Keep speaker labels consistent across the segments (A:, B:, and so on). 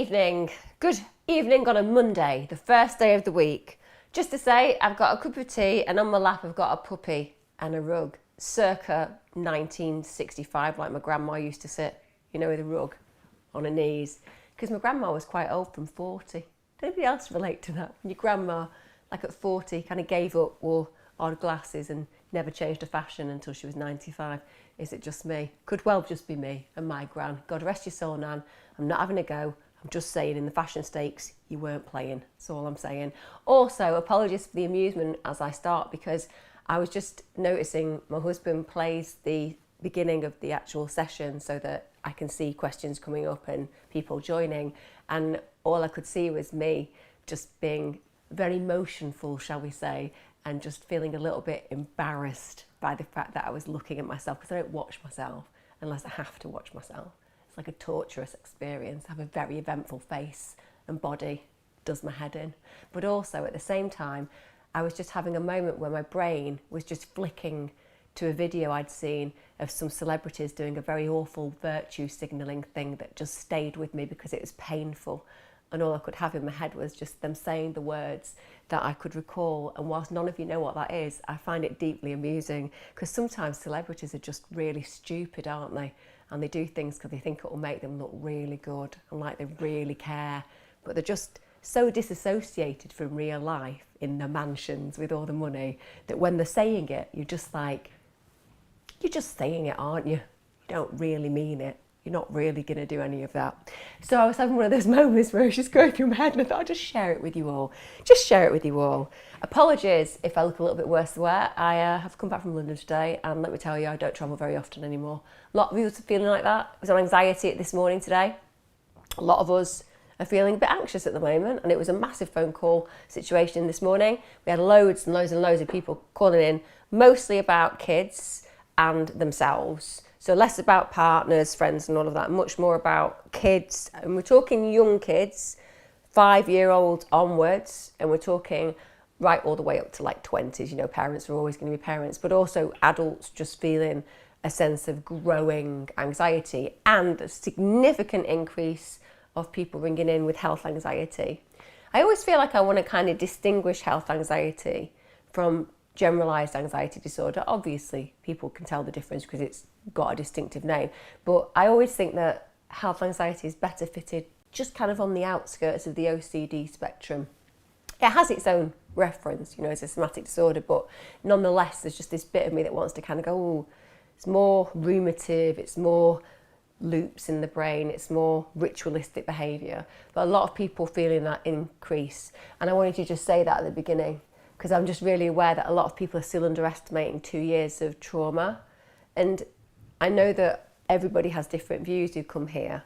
A: evening. Good evening on a Monday, the first day of the week. Just to say, I've got a cup of tea and on my lap I've got a puppy and a rug, circa 1965, like my grandma used to sit, you know, with a rug on her knees. Because my grandma was quite old, from 40. Did anybody else relate to that? Your grandma, like at 40, kind of gave up, wore odd glasses and never changed her fashion until she was 95. Is it just me? Could well just be me and my gran. God rest your soul, Nan. I'm not having a go. I'm just saying, in the fashion stakes, you weren't playing. That's all I'm saying. Also, apologies for the amusement as I start, because I was just noticing my husband plays the beginning of the actual session so that I can see questions coming up and people joining. And all I could see was me just being very motionful, shall we say, and just feeling a little bit embarrassed by the fact that I was looking at myself, because I don't watch myself unless I have to watch myself. It's like a torturous experience. I have a very eventful face and body, does my head in. But also at the same time, I was just having a moment where my brain was just flicking to a video I'd seen of some celebrities doing a very awful virtue signalling thing that just stayed with me because it was painful. And all I could have in my head was just them saying the words that I could recall. And whilst none of you know what that is, I find it deeply amusing, because sometimes celebrities are just really stupid, aren't they? And they do things because they think it will make them look really good and like they really care. But they're just so disassociated from real life in their mansions with all the money that when they're saying it, you're just like, you're just saying it, aren't you? You don't really mean it. You're not really going to do any of that. So I was having one of those moments where I was just going through my head and I thought I'd just share it with you all. Just share it with you all. Apologies if I look a little bit worse for wear. I have come back from London today, and let me tell you, I don't travel very often anymore. A lot of you are feeling like that. I was on anxiety this morning today. A lot of us are feeling a bit anxious at the moment, and it was a massive phone call situation this morning. We had loads and loads and loads of people calling in, mostly about kids and themselves. So less about partners, friends and all of that, much more about kids. And we're talking young kids, 5-year-old onwards, and we're talking right all the way up to like 20s. You know, parents are always going to be parents, but also adults just feeling a sense of growing anxiety and a significant increase of people ringing in with health anxiety. I always feel like I want to kind of distinguish health anxiety from generalised anxiety disorder. Obviously, people can tell the difference because it's got a distinctive name. But I always think that health anxiety is better fitted just kind of on the outskirts of the OCD spectrum. It has its own reference, you know, as a somatic disorder, but nonetheless, there's just this bit of me that wants to kind of go, oh, it's more ruminative, it's more loops in the brain, it's more ritualistic behaviour. But a lot of people feeling that increase. And I wanted to just say that at the beginning, because I'm just really aware that a lot of people are still underestimating 2 years of trauma. And I know that everybody has different views who come here.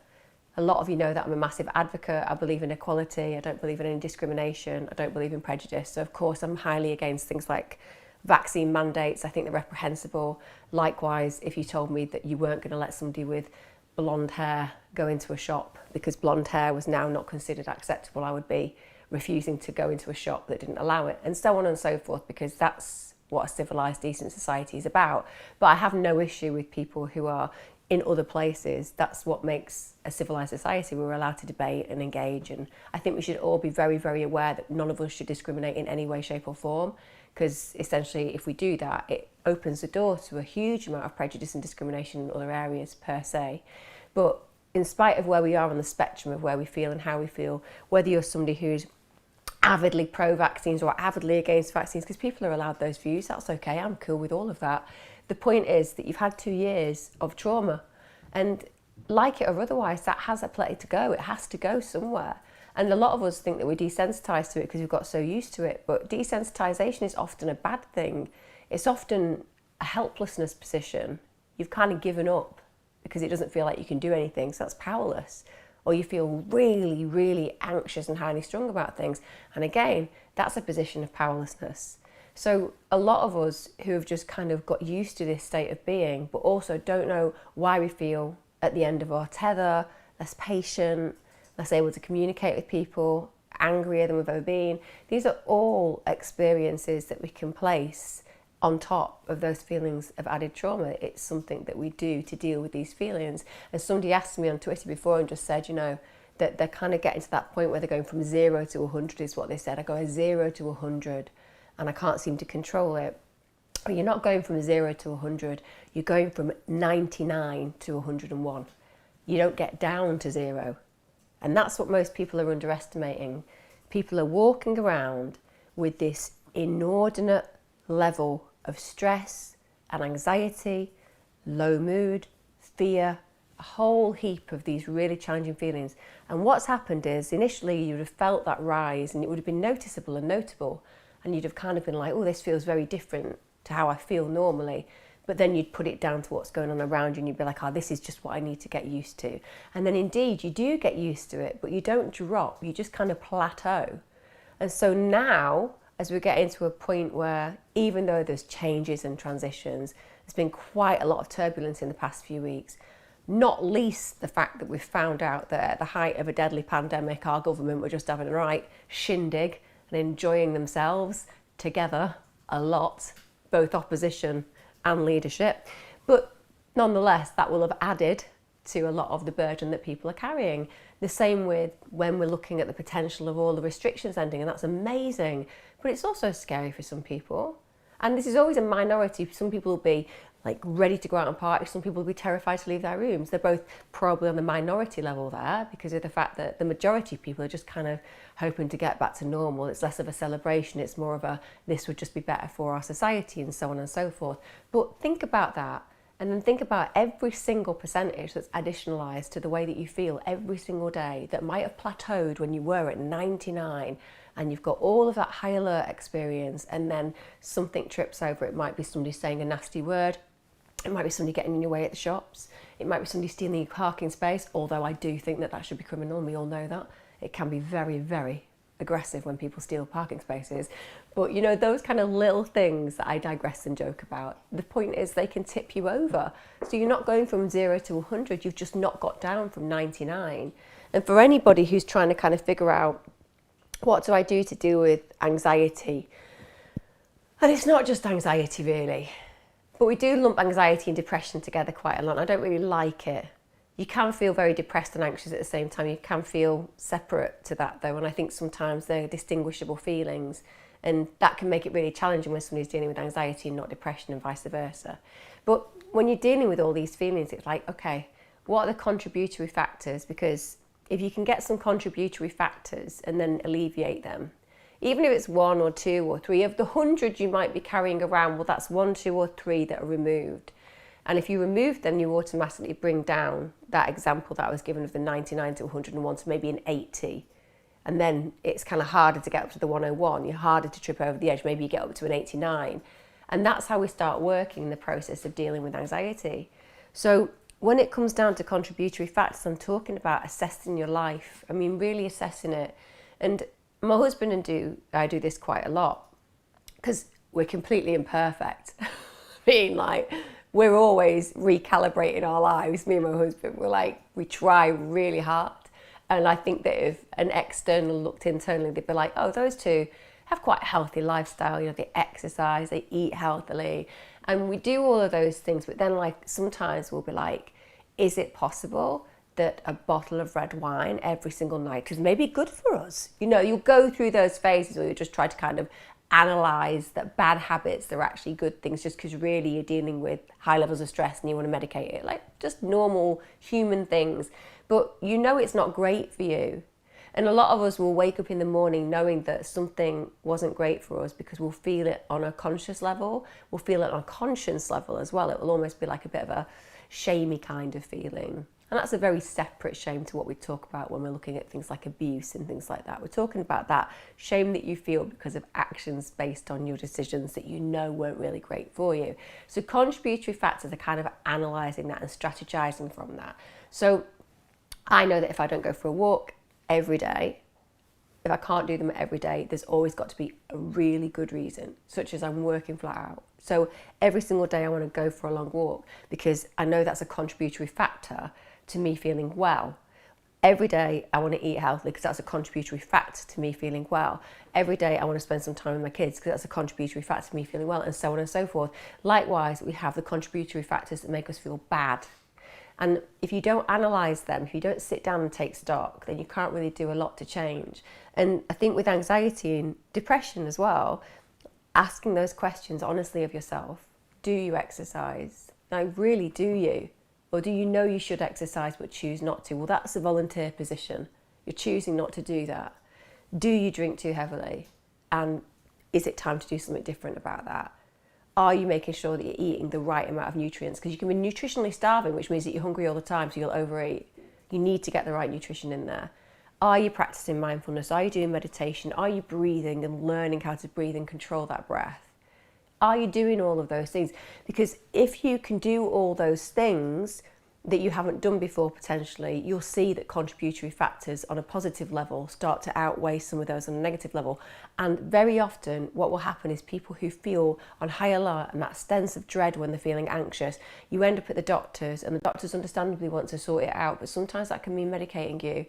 A: A lot of you know that I'm a massive advocate. I believe in equality. I don't believe in any discrimination. I don't believe in prejudice. So of course I'm highly against things like vaccine mandates. I think they're reprehensible. Likewise, if you told me that you weren't going to let somebody with blonde hair go into a shop because blonde hair was now not considered acceptable, I would be refusing to go into a shop that didn't allow it, and so on and so forth, because that's what a civilised, decent society is about. But I have no issue with people who are in other places. That's what makes a civilised society. We're allowed to debate and engage, and I think we should all be very, very aware that none of us should discriminate in any way, shape or form, because essentially if we do that, it opens the door to a huge amount of prejudice and discrimination in other areas per se. But in spite of where we are on the spectrum of where we feel and how we feel, whether you're somebody who's avidly pro-vaccines or avidly against vaccines, because people are allowed those views, that's okay, I'm cool with all of that. The point is that you've had 2 years of trauma, and like it or otherwise, that has a place to go. It has to go somewhere. And a lot of us think that we're desensitised to it because we've got so used to it, but desensitisation is often a bad thing. It's often a helplessness position. You've kind of given up because it doesn't feel like you can do anything, so that's powerless. Or you feel really, really anxious and highly strung about things. And again, that's a position of powerlessness. So a lot of us who have just kind of got used to this state of being, but also don't know why we feel at the end of our tether, less patient, less able to communicate with people, angrier than we've ever been. These are all experiences that we can place on top of those feelings of added trauma. It's something that we do to deal with these feelings. And somebody asked me on Twitter before and just said, you know, that they're kind of getting to that point where they're going from 0 to 100 is what they said. I go 0 to 100 and I can't seem to control it. But you're not going from 0 to 100, you're going from 99 to 101. You don't get down to 0. And that's what most people are underestimating. People are walking around with this inordinate level of stress and anxiety, low mood, fear, a whole heap of these really challenging feelings. And what's happened is initially you would have felt that rise and it would have been noticeable and notable, and you'd have kind of been like, oh, this feels very different to how I feel normally. But then you'd put it down to what's going on around you and you'd be like, oh, this is just what I need to get used to. And then indeed you do get used to it, but you don't drop, you just kind of plateau. And so now, as we get into a point where even though there's changes and transitions, there's been quite a lot of turbulence in the past few weeks, not least the fact that we've found out that at the height of a deadly pandemic, our government were just having a right shindig and enjoying themselves together a lot, both opposition and leadership. But nonetheless, that will have added to a lot of the burden that people are carrying. The same with when we're looking at the potential of all the restrictions ending, and that's amazing. But it's also scary for some people. And this is always a minority. Some people will be like ready to go out and party. Some people will be terrified to leave their rooms. They're both probably on the minority level there because of the fact that the majority of people are just kind of hoping to get back to normal. It's less of a celebration. It's more of a, this would just be better for our society and so on and so forth. But think about that. And then think about every single percentage that's additionalized to the way that you feel every single day that might have plateaued when you were at 99 and you've got all of that high alert experience and then something trips over. It might be somebody saying a nasty word. It might be somebody getting in your way at the shops. It might be somebody stealing your parking space, although I do think that that should be criminal and we all know that. It can be very, very aggressive when people steal parking spaces. But you know, those kind of little things that I digress and joke about, the point is they can tip you over. So you're not going from 0 to 100, you've just not got down from 99. And for anybody who's trying to kind of figure out, what do I do to deal with anxiety? And it's not just anxiety really, but we do lump anxiety and depression together quite a lot. And I don't really like it. You can feel very depressed and anxious at the same time. You can feel separate to that though. And I think sometimes they're distinguishable feelings. And that can make it really challenging when somebody's dealing with anxiety and not depression and vice versa. But when you're dealing with all these feelings, it's like, okay, what are the contributory factors? Because if you can get some contributory factors and then alleviate them, even if it's 1 or 2 or 3 of the 100 you might be carrying around, well, that's 1, 2 or 3 that are removed. And if you remove them, you automatically bring down that example that I was given of the 99 to 101 to maybe an 80. And then it's kind of harder to get up to the 101. You're harder to trip over the edge. Maybe you get up to an 89. And that's how we start working in the process of dealing with anxiety. So when it comes down to contributory factors, I'm talking about assessing your life. I mean, really assessing it. And my husband and I do this quite a lot because we're completely imperfect. I mean, like, we're always recalibrating our lives. Me and my husband, we try really hard. And I think that if an external looked internally, they'd be like, oh, those two have quite a healthy lifestyle. You know, they exercise, they eat healthily. And we do all of those things. But then like sometimes we'll be like, is it possible that a bottle of red wine every single night is maybe good for us? You know, you'll go through those phases where you just try to kind of analyze that bad habits, they're actually good things just because really you're dealing with high levels of stress and you want to medicate it, like just normal human things. But you know it's not great for you. And a lot of us will wake up in the morning knowing that something wasn't great for us because we'll feel it on a conscious level. We'll feel it on a conscience level as well. It will almost be like a bit of a shamey kind of feeling. And that's a very separate shame to what we talk about when we're looking at things like abuse and things like that. We're talking about that shame that you feel because of actions based on your decisions that you know weren't really great for you. So contributory factors are kind of analysing that and strategizing from that. So I know that if I don't go for a walk every day, if I can't do them every day, there's always got to be a really good reason, such as I'm working flat out. So every single day I want to go for a long walk because I know that's a contributory factor to me feeling well. Every day I want to eat healthily because that's a contributory factor to me feeling well. Every day I want to spend some time with my kids because that's a contributory factor to me feeling well, and so on and so forth. Likewise, we have the contributory factors that make us feel bad. And if you don't analyse them, if you don't sit down and take stock, then you can't really do a lot to change. And I think with anxiety and depression as well, asking those questions honestly of yourself. Do you exercise? Now, really, do you? Or do you know you should exercise but choose not to? Well, that's a volunteer position. You're choosing not to do that. Do you drink too heavily? And is it time to do something different about that? Are you making sure that you're eating the right amount of nutrients? Because you can be nutritionally starving, which means that you're hungry all the time, so you'll overeat. You need to get the right nutrition in there. Are you practicing mindfulness? Are you doing meditation? Are you breathing and learning how to breathe and control that breath? Are you doing all of those things? Because if you can do all those things that you haven't done before potentially, you'll see that contributory factors on a positive level start to outweigh some of those on a negative level. And very often what will happen is people who feel on high alert and that sense of dread when they're feeling anxious, you end up at the doctors, and the doctors understandably want to sort it out, but sometimes that can mean medicating you.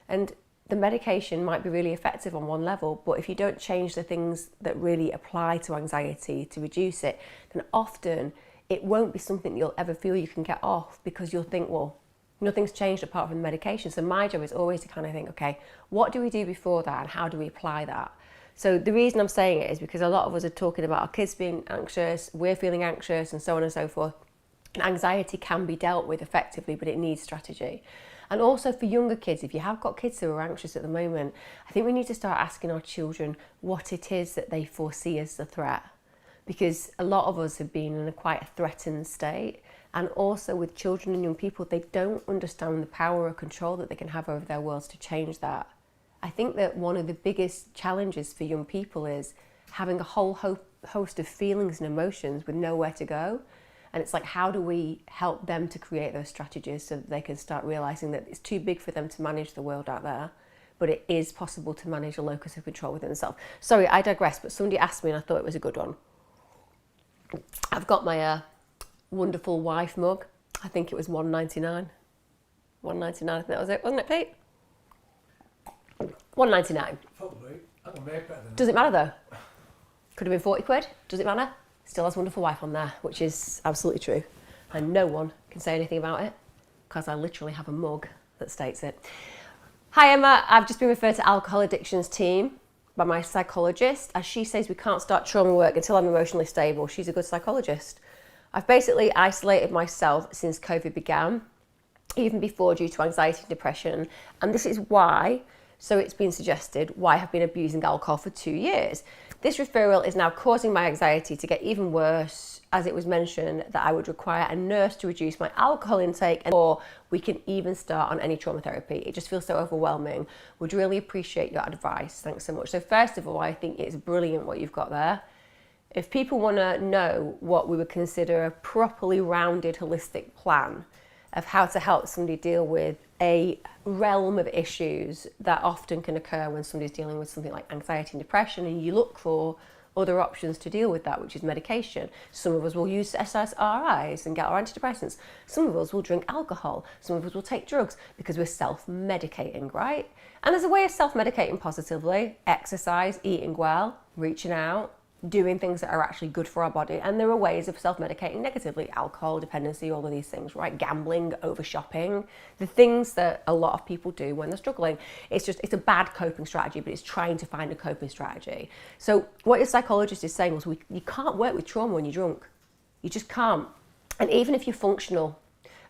A: And the medication might be really effective on one level, but if you don't change the things that really apply to anxiety to reduce it, then often it won't be something you'll ever feel you can get off, because you'll think, well, nothing's changed apart from the medication. So my job is always to kind of think, okay, what do we do before that and how do we apply that? So the reason I'm saying it is because a lot of us are talking about our kids being anxious, we're feeling anxious, and so on and so forth. And anxiety can be dealt with effectively, but it needs strategy. And also for younger kids, if you have got kids who are anxious at the moment, I think we need to start asking our children what it is that they foresee as the threat. Because a lot of us have been in a quite a threatened state. And also with children and young people, they don't understand the power or control that they can have over their worlds to change that. I think that one of the biggest challenges for young people is having a whole host of feelings and emotions with nowhere to go. And it's like, how do we help them to create those strategies so that they can start realising that it's too big for them to manage the world out there, but it is possible to manage a locus of control within themselves. Sorry, I digress, but somebody asked me and I thought it was a good one. I've got my wonderful wife mug. I think it was $1.99. $1.99, I think that was it, wasn't it, Pete? $1.99.
B: Probably. I can make better than that.
A: Does it matter though? Could have been 40 quid. Does it matter? Still has wonderful wife on there, which is absolutely true. And no one can say anything about it because I literally have a mug that states it. Hi Emma, I've just been referred to alcohol addictions team by my psychologist, as she says we can't start trauma work until I'm emotionally stable. She's a good psychologist. I've basically isolated myself since COVID began, even before, due to anxiety and depression. And this is why, so it's been suggested, why I have been abusing alcohol for 2 years. This referral is now causing my anxiety to get even worse, as it was mentioned that I would require a nurse to reduce my alcohol intake, or we can even start on any trauma therapy. It just feels so overwhelming. Would really appreciate your advice. Thanks so much. So first of all, I think it's brilliant what you've got there. If people want to know what we would consider a properly rounded holistic plan of how to help somebody deal with a realm of issues that often can occur when somebody's dealing with something like anxiety and depression, and you look for other options to deal with that, which is medication. Some of us will use SSRIs and get our antidepressants. Some of us will drink alcohol. Some of us will take drugs because we're self-medicating, right? And there's a way of self-medicating positively: exercise, eating well, reaching out, doing things that are actually good for our body. And there are ways of self-medicating negatively: alcohol dependency, all of these things, right? Gambling, over shopping, the things that a lot of people do when they're struggling. It's a bad coping strategy, but it's trying to find a coping strategy. So what your psychologist is saying was, you can't work with trauma when you're drunk. You just can't. And even if you're functional,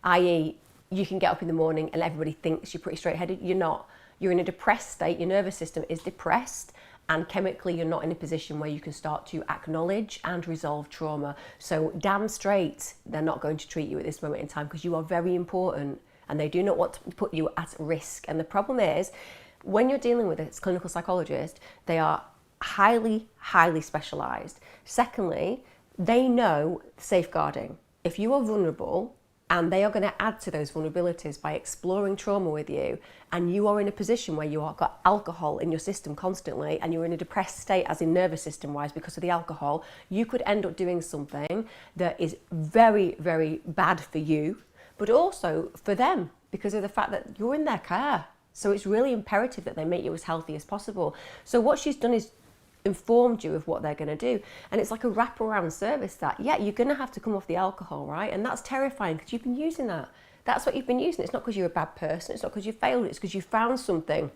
A: i.e. you can get up in the morning and everybody thinks you're pretty straight-headed, you're not. You're in a depressed state, your nervous system is depressed, and chemically you're not in a position where you can start to acknowledge and resolve trauma. So damn straight, they're not going to treat you at this moment in time, because you are very important and they do not want to put you at risk. And the problem is, when you're dealing with a clinical psychologist, they are highly, highly specialised. Secondly, they know safeguarding. If you are vulnerable, and they are going to add to those vulnerabilities by exploring trauma with you, and you are in a position where you have got alcohol in your system constantly, and you're in a depressed state, as in nervous system wise, because of the alcohol, you could end up doing something that is very, very bad for you, but also for them, because of the fact that you're in their care. So it's really imperative that they make you as healthy as possible. So what she's done is informed you of what they're going to do, and it's like a wraparound service that, yeah, you're going to have to come off the alcohol, right? And that's terrifying because you've been using that. That's what you've been using. It's not because you're a bad person. It's not because you failed. It's because you found something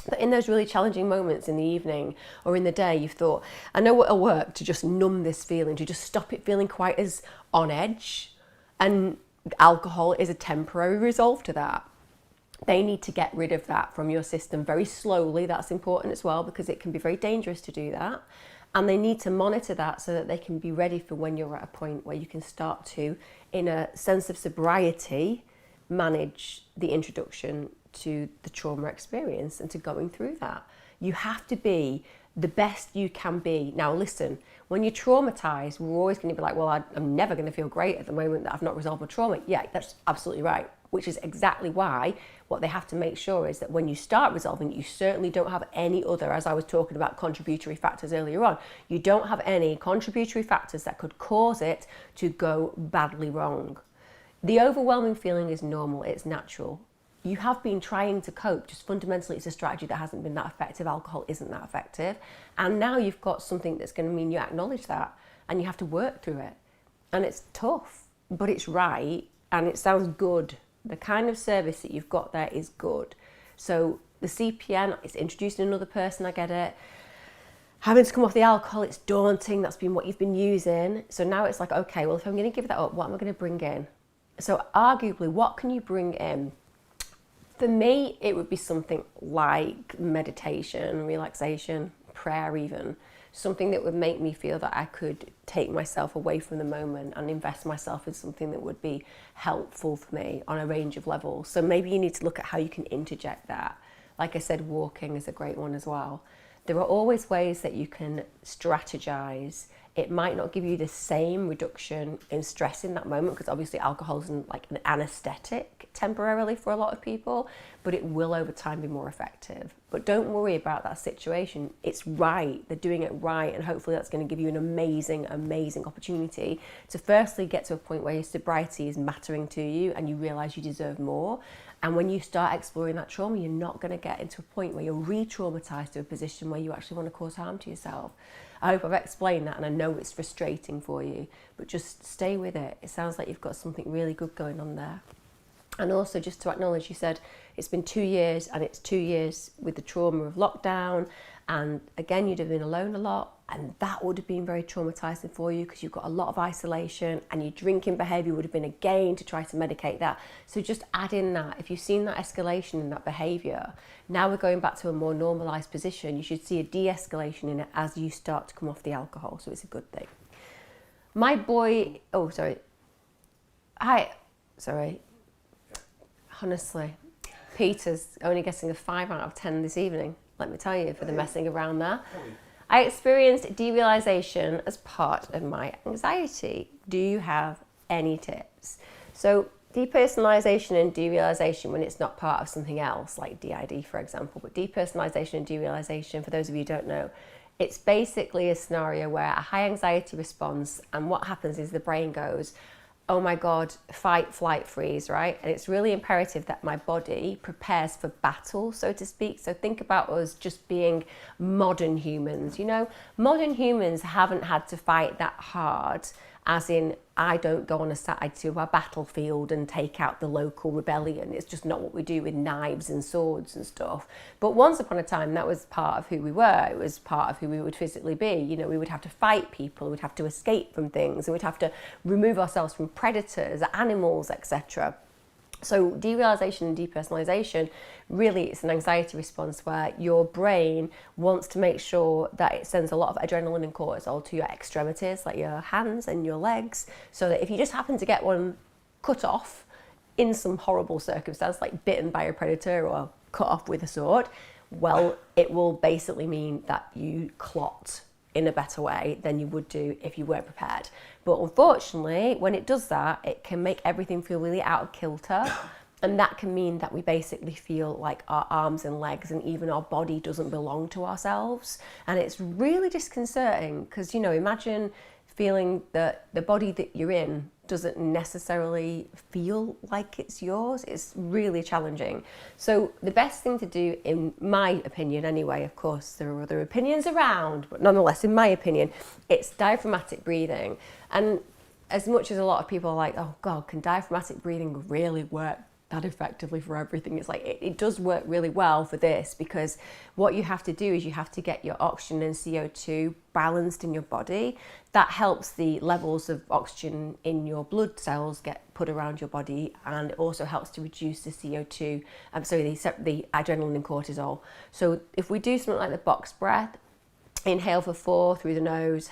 A: that in those really challenging moments in the evening or in the day, you've thought, I know what'll work to just numb this feeling, to just stop it feeling quite as on edge. And alcohol is a temporary resolve to that. They need to get rid of that from your system very slowly. That's important as well, because it can be very dangerous to do that. And they need to monitor that so that they can be ready for when you're at a point where you can start to, in a sense of sobriety, manage the introduction to the trauma experience and to going through that. You have to be the best you can be. Now listen, when you're traumatized, we're always going to be like, well, I'm never going to feel great at the moment that I've not resolved my trauma. Yeah, that's absolutely right, which is exactly why what they have to make sure is that when you start resolving it, you certainly don't have any other, as I was talking about contributory factors earlier on, you don't have any contributory factors that could cause it to go badly wrong. The overwhelming feeling is normal, it's natural. You have been trying to cope, just fundamentally it's a strategy that hasn't been that effective. Alcohol isn't that effective. And now you've got something that's going to mean you acknowledge that and you have to work through it. And it's tough, but it's right and it sounds good. The kind of service that you've got there is good. So the CPN, it's introducing another person, I get it. Having to come off the alcohol, it's daunting. That's been what you've been using. So now it's like, okay, well, if I'm going to give that up, what am I going to bring in? So arguably, what can you bring in? For me, it would be something like meditation, relaxation, prayer even. Something that would make me feel that I could take myself away from the moment and invest myself in something that would be helpful for me on a range of levels. So maybe you need to look at how you can interject that. Like I said, walking is a great one as well. There are always ways that you can strategize. It might not give you the same reduction in stress in that moment, because obviously alcohol isn't like an anesthetic temporarily for a lot of people, but it will over time be more effective. But don't worry about that situation. It's right. They're doing it right. And hopefully that's going to give you an amazing, amazing opportunity to firstly get to a point where your sobriety is mattering to you and you realize you deserve more. And when you start exploring that trauma, you're not going to get into a point where you're re-traumatized to a position where you actually want to cause harm to yourself. I hope I've explained that, and I know it's frustrating for you, but just stay with it. It sounds like you've got something really good going on there. And also just to acknowledge, you said it's been 2 years, and it's 2 years with the trauma of lockdown. And again, you'd have been alone a lot, and that would have been very traumatizing for you because you've got a lot of isolation, and your drinking behavior would have been again to try to medicate that. So just add in that. If you've seen that escalation in that behavior, now we're going back to a more normalized position. You should see a de-escalation in it as you start to come off the alcohol. So it's a good thing. My boy, honestly, Peter's only getting a 5 out of 10 this evening. Let me tell you, for the messing around there. I experienced derealization as part of my anxiety. Do you have any tips? So depersonalization and derealization, when it's not part of something else, like DID, for example, but depersonalization and derealization, for those of you who don't know, it's basically a scenario where a high anxiety response, and what happens is the brain goes, oh my God, fight, flight, freeze, right? And it's really imperative that my body prepares for battle, so to speak. So think about us just being modern humans. You know, modern humans haven't had to fight that hard, as in, I don't go on a side to a battlefield and take out the local rebellion. It's just not what we do with knives and swords and stuff. But once upon a time, that was part of who we were. It was part of who we would physically be. You know, we would have to fight people, we'd have to escape from things, and we'd have to remove ourselves from predators, animals, etc. So derealization and depersonalization, really it's an anxiety response where your brain wants to make sure that it sends a lot of adrenaline and cortisol to your extremities, like your hands and your legs, so that if you just happen to get one cut off in some horrible circumstance, like bitten by a predator or cut off with a sword, well, it will basically mean that you clot in a better way than you would do if you weren't prepared. But unfortunately, when it does that, it can make everything feel really out of kilter. And that can mean that we basically feel like our arms and legs and even our body doesn't belong to ourselves. And it's really disconcerting because, you know, imagine feeling that the body that you're in doesn't necessarily feel like it's yours. It's really challenging. So the best thing to do, in my opinion anyway, of course there are other opinions around, but nonetheless in my opinion, it's diaphragmatic breathing. And as much as a lot of people are like, oh God, can diaphragmatic breathing really work that effectively for everything? It's like, it does work really well for this, because what you have to do is you have to get your oxygen and CO2 balanced in your body. That helps the levels of oxygen in your blood cells get put around your body, and it also helps to reduce the CO2, the adrenaline and cortisol. So if we do something like the box breath, inhale for 4 through the nose,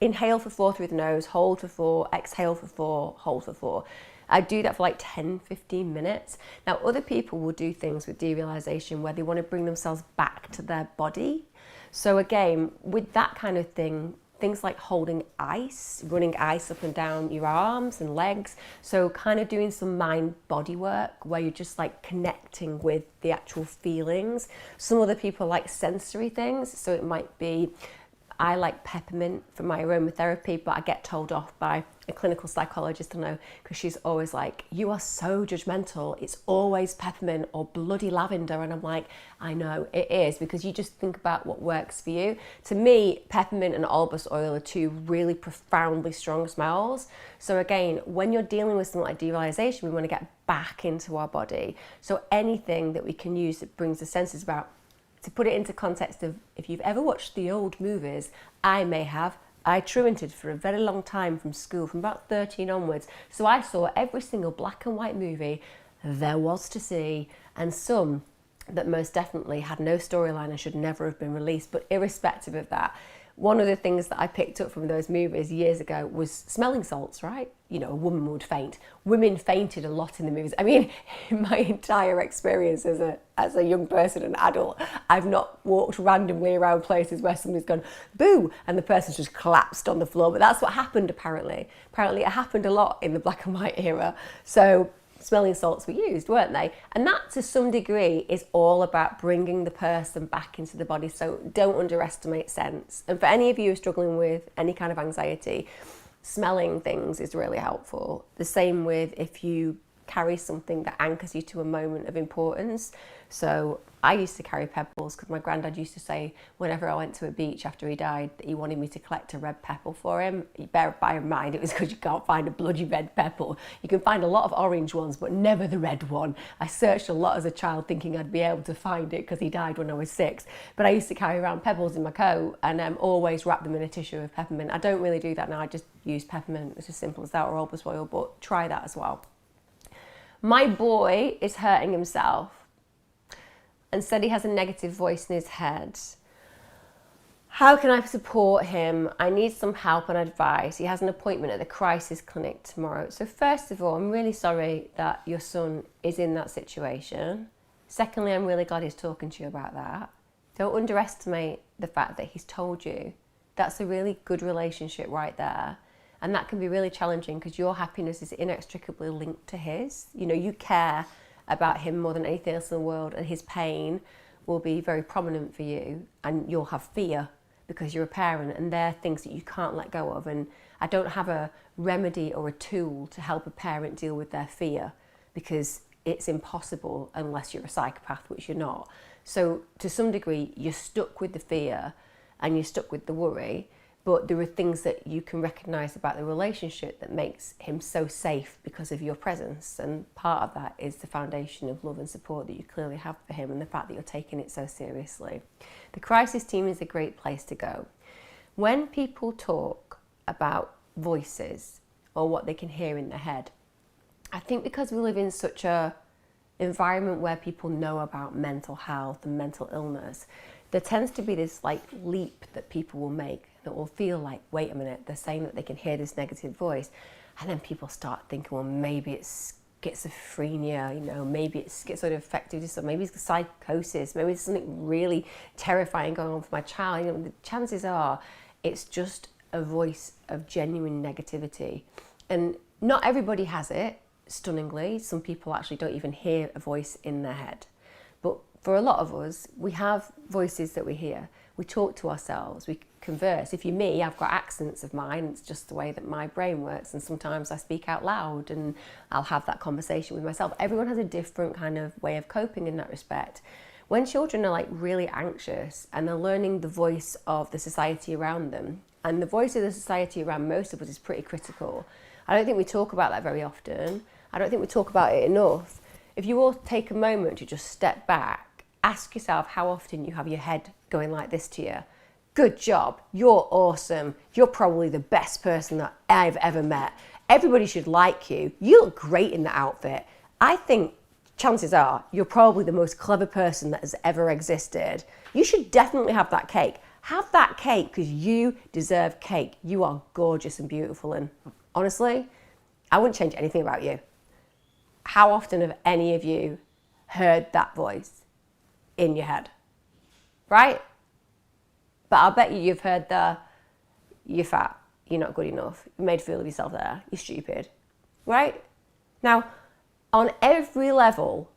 A: inhale for 4 through the nose, hold for 4, exhale for 4, hold for 4. I do that for like 10, 15 minutes. Now, other people will do things with derealization where they want to bring themselves back to their body. So again, with that kind of thing, things like holding ice, running ice up and down your arms and legs. So kind of doing some mind-body work where you're just like connecting with the actual feelings. Some other people like sensory things. So it might be, I like peppermint for my aromatherapy, but I get told off by a clinical psychologist, I know, because she's always like, you are so judgmental. It's always peppermint or bloody lavender. And I'm like, I know it is, because you just think about what works for you. To me, peppermint and albus oil are two really profoundly strong smells. So again, when you're dealing with something like derealization, we want to get back into our body. So anything that we can use that brings the senses about. To put it into context of, if you've ever watched the old movies, I truanted for a very long time from school, from about 13 onwards. So I saw every single black and white movie there was to see, and some that most definitely had no storyline and should never have been released. But irrespective of that, one of the things that I picked up from those movies years ago was smelling salts, right? You know, a woman would faint. Women fainted a lot in the movies. I mean, in my entire experience as a young person, an adult, I've not walked randomly around places where somebody's gone, boo, and the person's just collapsed on the floor. But that's what happened, apparently. Apparently it happened a lot in the black and white era. So smelling salts were used, weren't they? And that, to some degree, is all about bringing the person back into the body. So don't underestimate scents. And for any of you who are struggling with any kind of anxiety, smelling things is really helpful. The same with if you carry something that anchors you to a moment of importance. So I used to carry pebbles because my granddad used to say whenever I went to a beach after he died that he wanted me to collect a red pebble for him. Bear in mind, it was because you can't find a bloody red pebble. You can find a lot of orange ones, but never the red one. I searched a lot as a child thinking I'd be able to find it because he died when I was 6. But I used to carry around pebbles in my coat and always wrap them in a tissue of peppermint. I don't really do that now. I just use peppermint. It's as simple as that, or albus oil, but try that as well. My boy is hurting himself and said he has a negative voice in his head. How can I support him? I need some help and advice. He has an appointment at the crisis clinic tomorrow. So first of all, I'm really sorry that your son is in that situation. Secondly, I'm really glad he's talking to you about that. Don't underestimate the fact that he's told you. That's a really good relationship right there. And that can be really challenging because your happiness is inextricably linked to his. You know, you care about him more than anything else in the world, and his pain will be very prominent for you, and you'll have fear because you're a parent, and they're things that you can't let go of. And I don't have a remedy or a tool to help a parent deal with their fear, because it's impossible unless you're a psychopath, which you're not. So to some degree, you're stuck with the fear and you're stuck with the worry. But there are things that you can recognise about the relationship that makes him so safe because of your presence. And part of that is the foundation of love and support that you clearly have for him, and the fact that you're taking it so seriously. The crisis team is a great place to go. When people talk about voices or what they can hear in their head, I think because we live in such a environment where people know about mental health and mental illness, there tends to be this like leap that people will make that will feel like, wait a minute, they're saying that they can hear this negative voice. And then people start thinking, well, maybe it's schizophrenia, you know, maybe it's schizoaffective disorder, maybe it's psychosis, maybe there's something really terrifying going on for my child. You know, the chances are it's just a voice of genuine negativity. And not everybody has it, stunningly. Some people actually don't even hear a voice in their head. But for a lot of us, we have voices that we hear. We talk to ourselves, we converse. If you're me, I've got accents of mine. It's just the way that my brain works. And sometimes I speak out loud and I'll have that conversation with myself. Everyone has a different kind of way of coping in that respect. When children are like really anxious and they're learning the voice of the society around them, And the voice of the society around most of us is pretty critical. I don't think we talk about that very often. I don't think we talk about it enough. If you all take a moment to just step back, ask yourself how often you have your head going like this to you. Good job, you're awesome, you're probably the best person that I've ever met. Everybody should like you, you look great in that outfit. I think chances are you're probably the most clever person that has ever existed. You should definitely have that cake. Have that cake because you deserve cake. You are gorgeous and beautiful, and honestly, I wouldn't change anything about you. How often have any of you heard that voice in your head? Right? But I'll bet you've heard you're fat, you're not good enough, you made a fool of yourself there, you're stupid. Right? Now, on every level,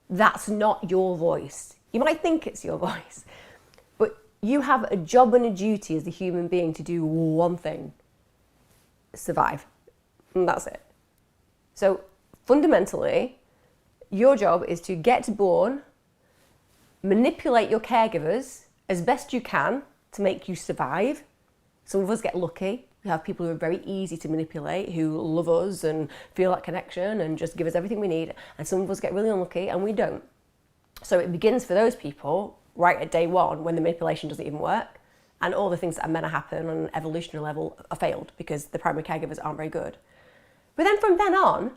A: that's not your voice. You might think it's your voice, but you have a job and a duty as a human being to do one thing: survive. And that's it. So fundamentally, your job is to get born, manipulate your caregivers as best you can to make you survive. Some of us get lucky. We have people who are very easy to manipulate, who love us and feel that connection and just give us everything we need. And some of us get really unlucky and we don't. So it begins for those people right at day one when the manipulation doesn't even work. And all the things that are meant to happen on an evolutionary level are failed because the primary caregivers aren't very good. But then from then on,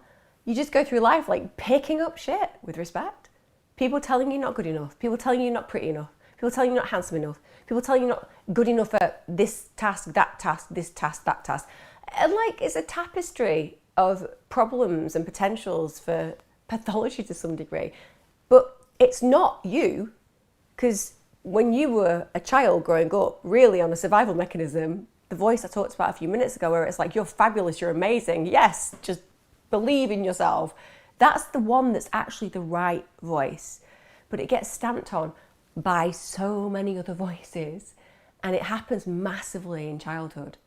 A: you just go through life like picking up shit with respect. People telling you you're not good enough. People telling you you're not pretty enough. People telling you you're not handsome enough. People telling you you're not good enough at this task, that task, this task, that task. And like it's a tapestry of problems and potentials for pathology to some degree. But it's not you, because when you were a child growing up, really on a survival mechanism, the voice I talked about a few minutes ago where it's like, you're fabulous, you're amazing, yes, just believe in yourself. That's the one that's actually the right voice. But it gets stamped on by so many other voices, and it happens massively in childhood.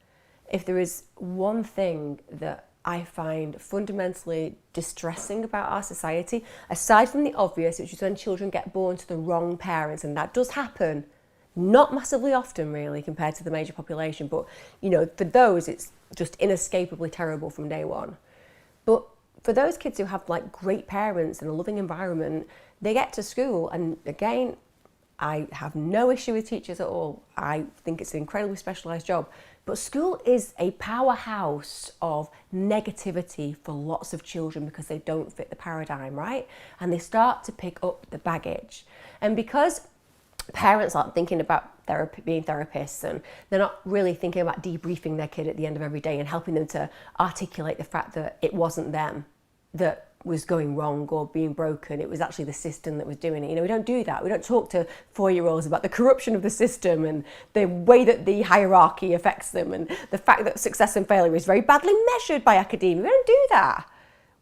A: If there is one thing that I find fundamentally distressing about our society, aside from the obvious, which is when children get born to the wrong parents, and that does happen, not massively often really compared to the major population, but you know, for those it's just inescapably terrible from day one. But for those kids who have like great parents and a loving environment, they get to school, and again, I have no issue with teachers at all. I think it's an incredibly specialised job. But school is a powerhouse of negativity for lots of children because they don't fit the paradigm, right? And they start to pick up the baggage. And because parents aren't thinking about being therapists, and they're not really thinking about debriefing their kid at the end of every day and helping them to articulate the fact that it wasn't them that was going wrong or being broken, it was actually the system that was doing it. You know, we don't do that. We don't talk to 4-year-olds about the corruption of the system and the way that the hierarchy affects them and the fact that success and failure is very badly measured by academia. We don't do that.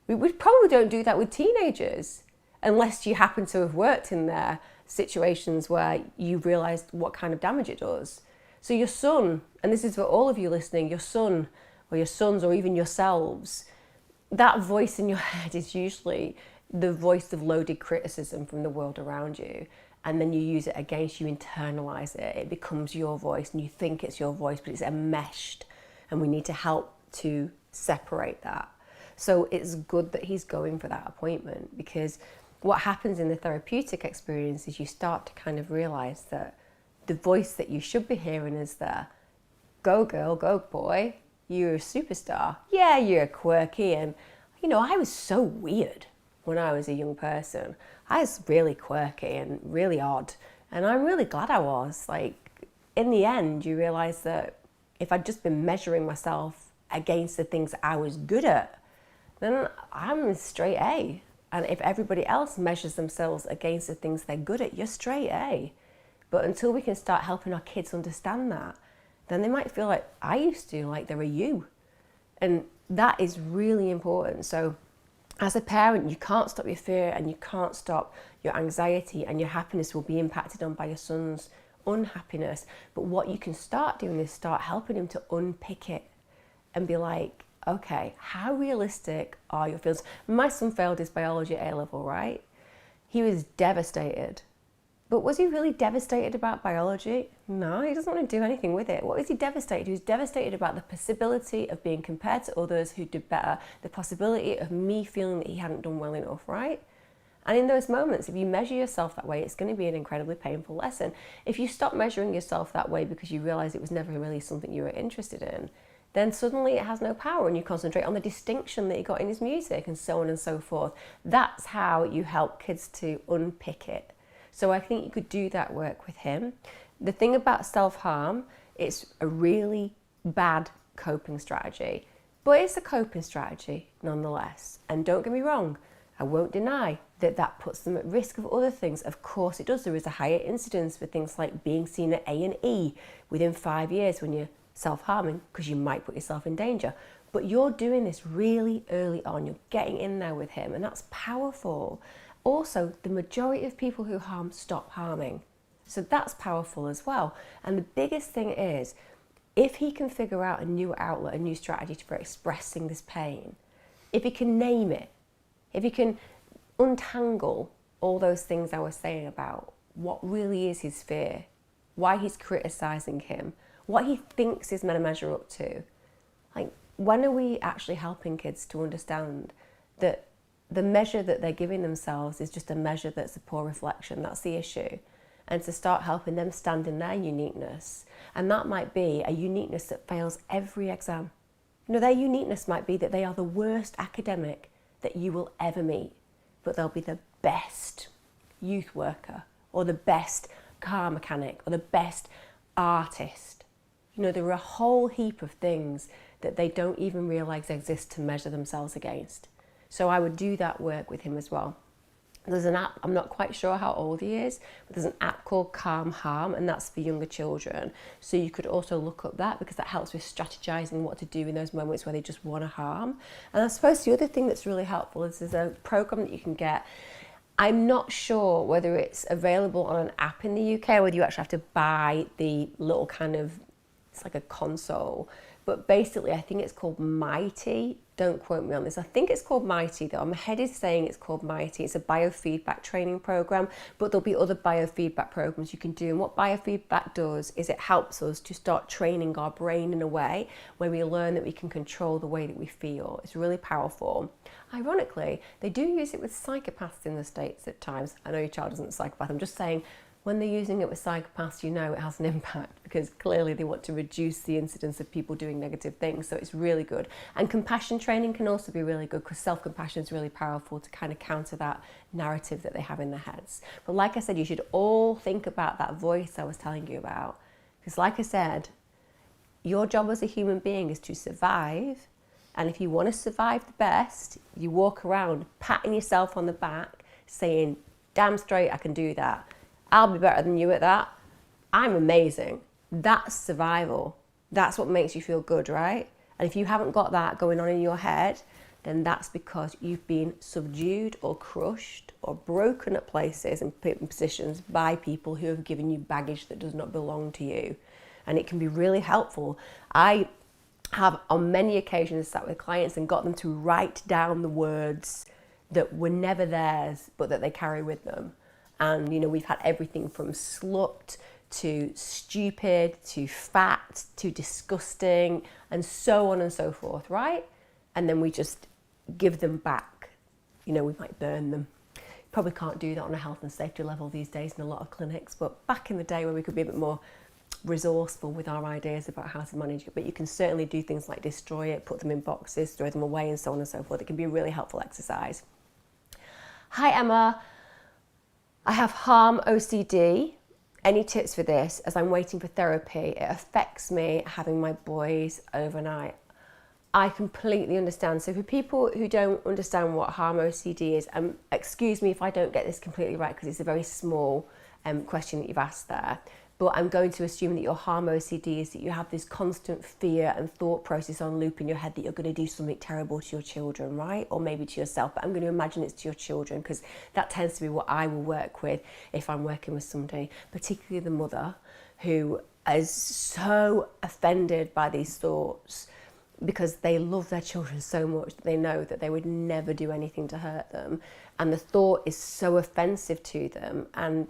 A: We probably don't do that with teenagers unless you happen to have worked in their situations where you realised what kind of damage it does. So your son, and this is for all of you listening, your son or your sons or even yourselves, that voice in your head is usually the voice of loaded criticism from the world around you. And then you use it against you, internalize it. It becomes your voice and you think it's your voice, but it's enmeshed. And we need to help to separate that. So it's good that he's going for that appointment, because what happens in the therapeutic experience is you start to kind of realize that the voice that you should be hearing is the go girl, go boy. You're a superstar. Yeah, you're quirky. And, you know, I was so weird when I was a young person. I was really quirky and really odd. And I'm really glad I was. Like, in the end, you realize that if I'd just been measuring myself against the things I was good at, then I'm straight A. And if everybody else measures themselves against the things they're good at, you're straight A. But until we can start helping our kids understand that, then they might feel like I used to, like they're a you. And that is really important. So as a parent, you can't stop your fear and you can't stop your anxiety, and your happiness will be impacted on by your son's unhappiness. But what you can start doing is start helping him to unpick it and be like, okay, how realistic are your feelings? My son failed his biology at A-level, right? He was devastated. But was he really devastated about biology? No, he doesn't want to do anything with it. What was he devastated? He was devastated about the possibility of being compared to others who did better, the possibility of me feeling that he hadn't done well enough, right? And in those moments, if you measure yourself that way, it's going to be an incredibly painful lesson. If you stop measuring yourself that way because you realize it was never really something you were interested in, then suddenly it has no power and you concentrate on the distinction that you got in his music and so on and so forth. That's how you help kids to unpick it. So I think you could do that work with him. The thing about self-harm, it's a really bad coping strategy, but it's a coping strategy nonetheless. And don't get me wrong, I won't deny that that puts them at risk of other things. Of course it does. There is a higher incidence for things like being seen at A&E within 5 years when you're self-harming, because you might put yourself in danger. But you're doing this really early on. You're getting in there with him, and that's powerful. Also, the majority of people who harm stop harming. So that's powerful as well. And the biggest thing is, if he can figure out a new outlet, a new strategy for expressing this pain, if he can name it, if he can untangle all those things I was saying about what really is his fear, why he's criticizing him, what he thinks is meant to measure up to. Like, when are we actually helping kids to understand that the measure that they're giving themselves is just a measure that's a poor reflection? That's the issue. And to start helping them stand in their uniqueness. And that might be a uniqueness that fails every exam. You know, their uniqueness might be that they are the worst academic that you will ever meet, but they'll be the best youth worker or the best car mechanic or the best artist. You know, there are a whole heap of things that they don't even realize exist to measure themselves against. So I would do that work with him as well. There's an app, I'm not quite sure how old he is, but there's an app called Calm Harm, and that's for younger children. So you could also look up that, because that helps with strategizing what to do in those moments where they just want to harm. And I suppose the other thing that's really helpful is there's a program that you can get. I'm not sure whether it's available on an app in the UK or whether you actually have to buy the little kind of, it's like a console. But basically, I think it's called Mighty. Don't quote me on this. I think it's called Mighty, though. My head is saying it's called Mighty. It's a biofeedback training program, but there'll be other biofeedback programs you can do. And what biofeedback does is it helps us to start training our brain in a way where we learn that we can control the way that we feel. It's really powerful. Ironically, they do use it with psychopaths in the States at times. I know your child isn't a psychopath. I'm just saying, when they're using it with psychopaths, you know it has an impact, because clearly they want to reduce the incidence of people doing negative things. So it's really good. And compassion training can also be really good, because self-compassion is really powerful to kind of counter that narrative that they have in their heads. But like I said, you should all think about that voice I was telling you about. Because like I said, your job as a human being is to survive. And if you want to survive the best, you walk around patting yourself on the back, saying, damn straight I can do that. I'll be better than you at that. I'm amazing. That's survival. That's what makes you feel good, right? And if you haven't got that going on in your head, then that's because you've been subdued or crushed or broken at places and put in positions by people who have given you baggage that does not belong to you. And it can be really helpful. I have on many occasions sat with clients and got them to write down the words that were never theirs, but that they carry with them. And, you know, we've had everything from slut to stupid to fat to disgusting and so on and so forth, right? And then we just give them back. You know, we might burn them. Probably can't do that on a health and safety level these days in a lot of clinics, but back in the day when we could be a bit more resourceful with our ideas about how to manage it. But you can certainly do things like destroy it, put them in boxes, throw them away and so on and so forth. It can be a really helpful exercise. Hi, Emma. I have harm OCD. Any tips for this? As I'm waiting for therapy, it affects me having my boys overnight. I completely understand. So for people who don't understand what harm OCD is, excuse me if I don't get this completely right, because it's a very small question that you've asked there. But I'm going to assume that your harm OCD is that you have this constant fear and thought process on loop in your head that you're going to do something terrible to your children, right? Or maybe to yourself, but I'm going to imagine it's to your children, because that tends to be what I will work with if I'm working with somebody, particularly the mother, who is so offended by these thoughts because they love their children so much that they know that they would never do anything to hurt them. And the thought is so offensive to them. And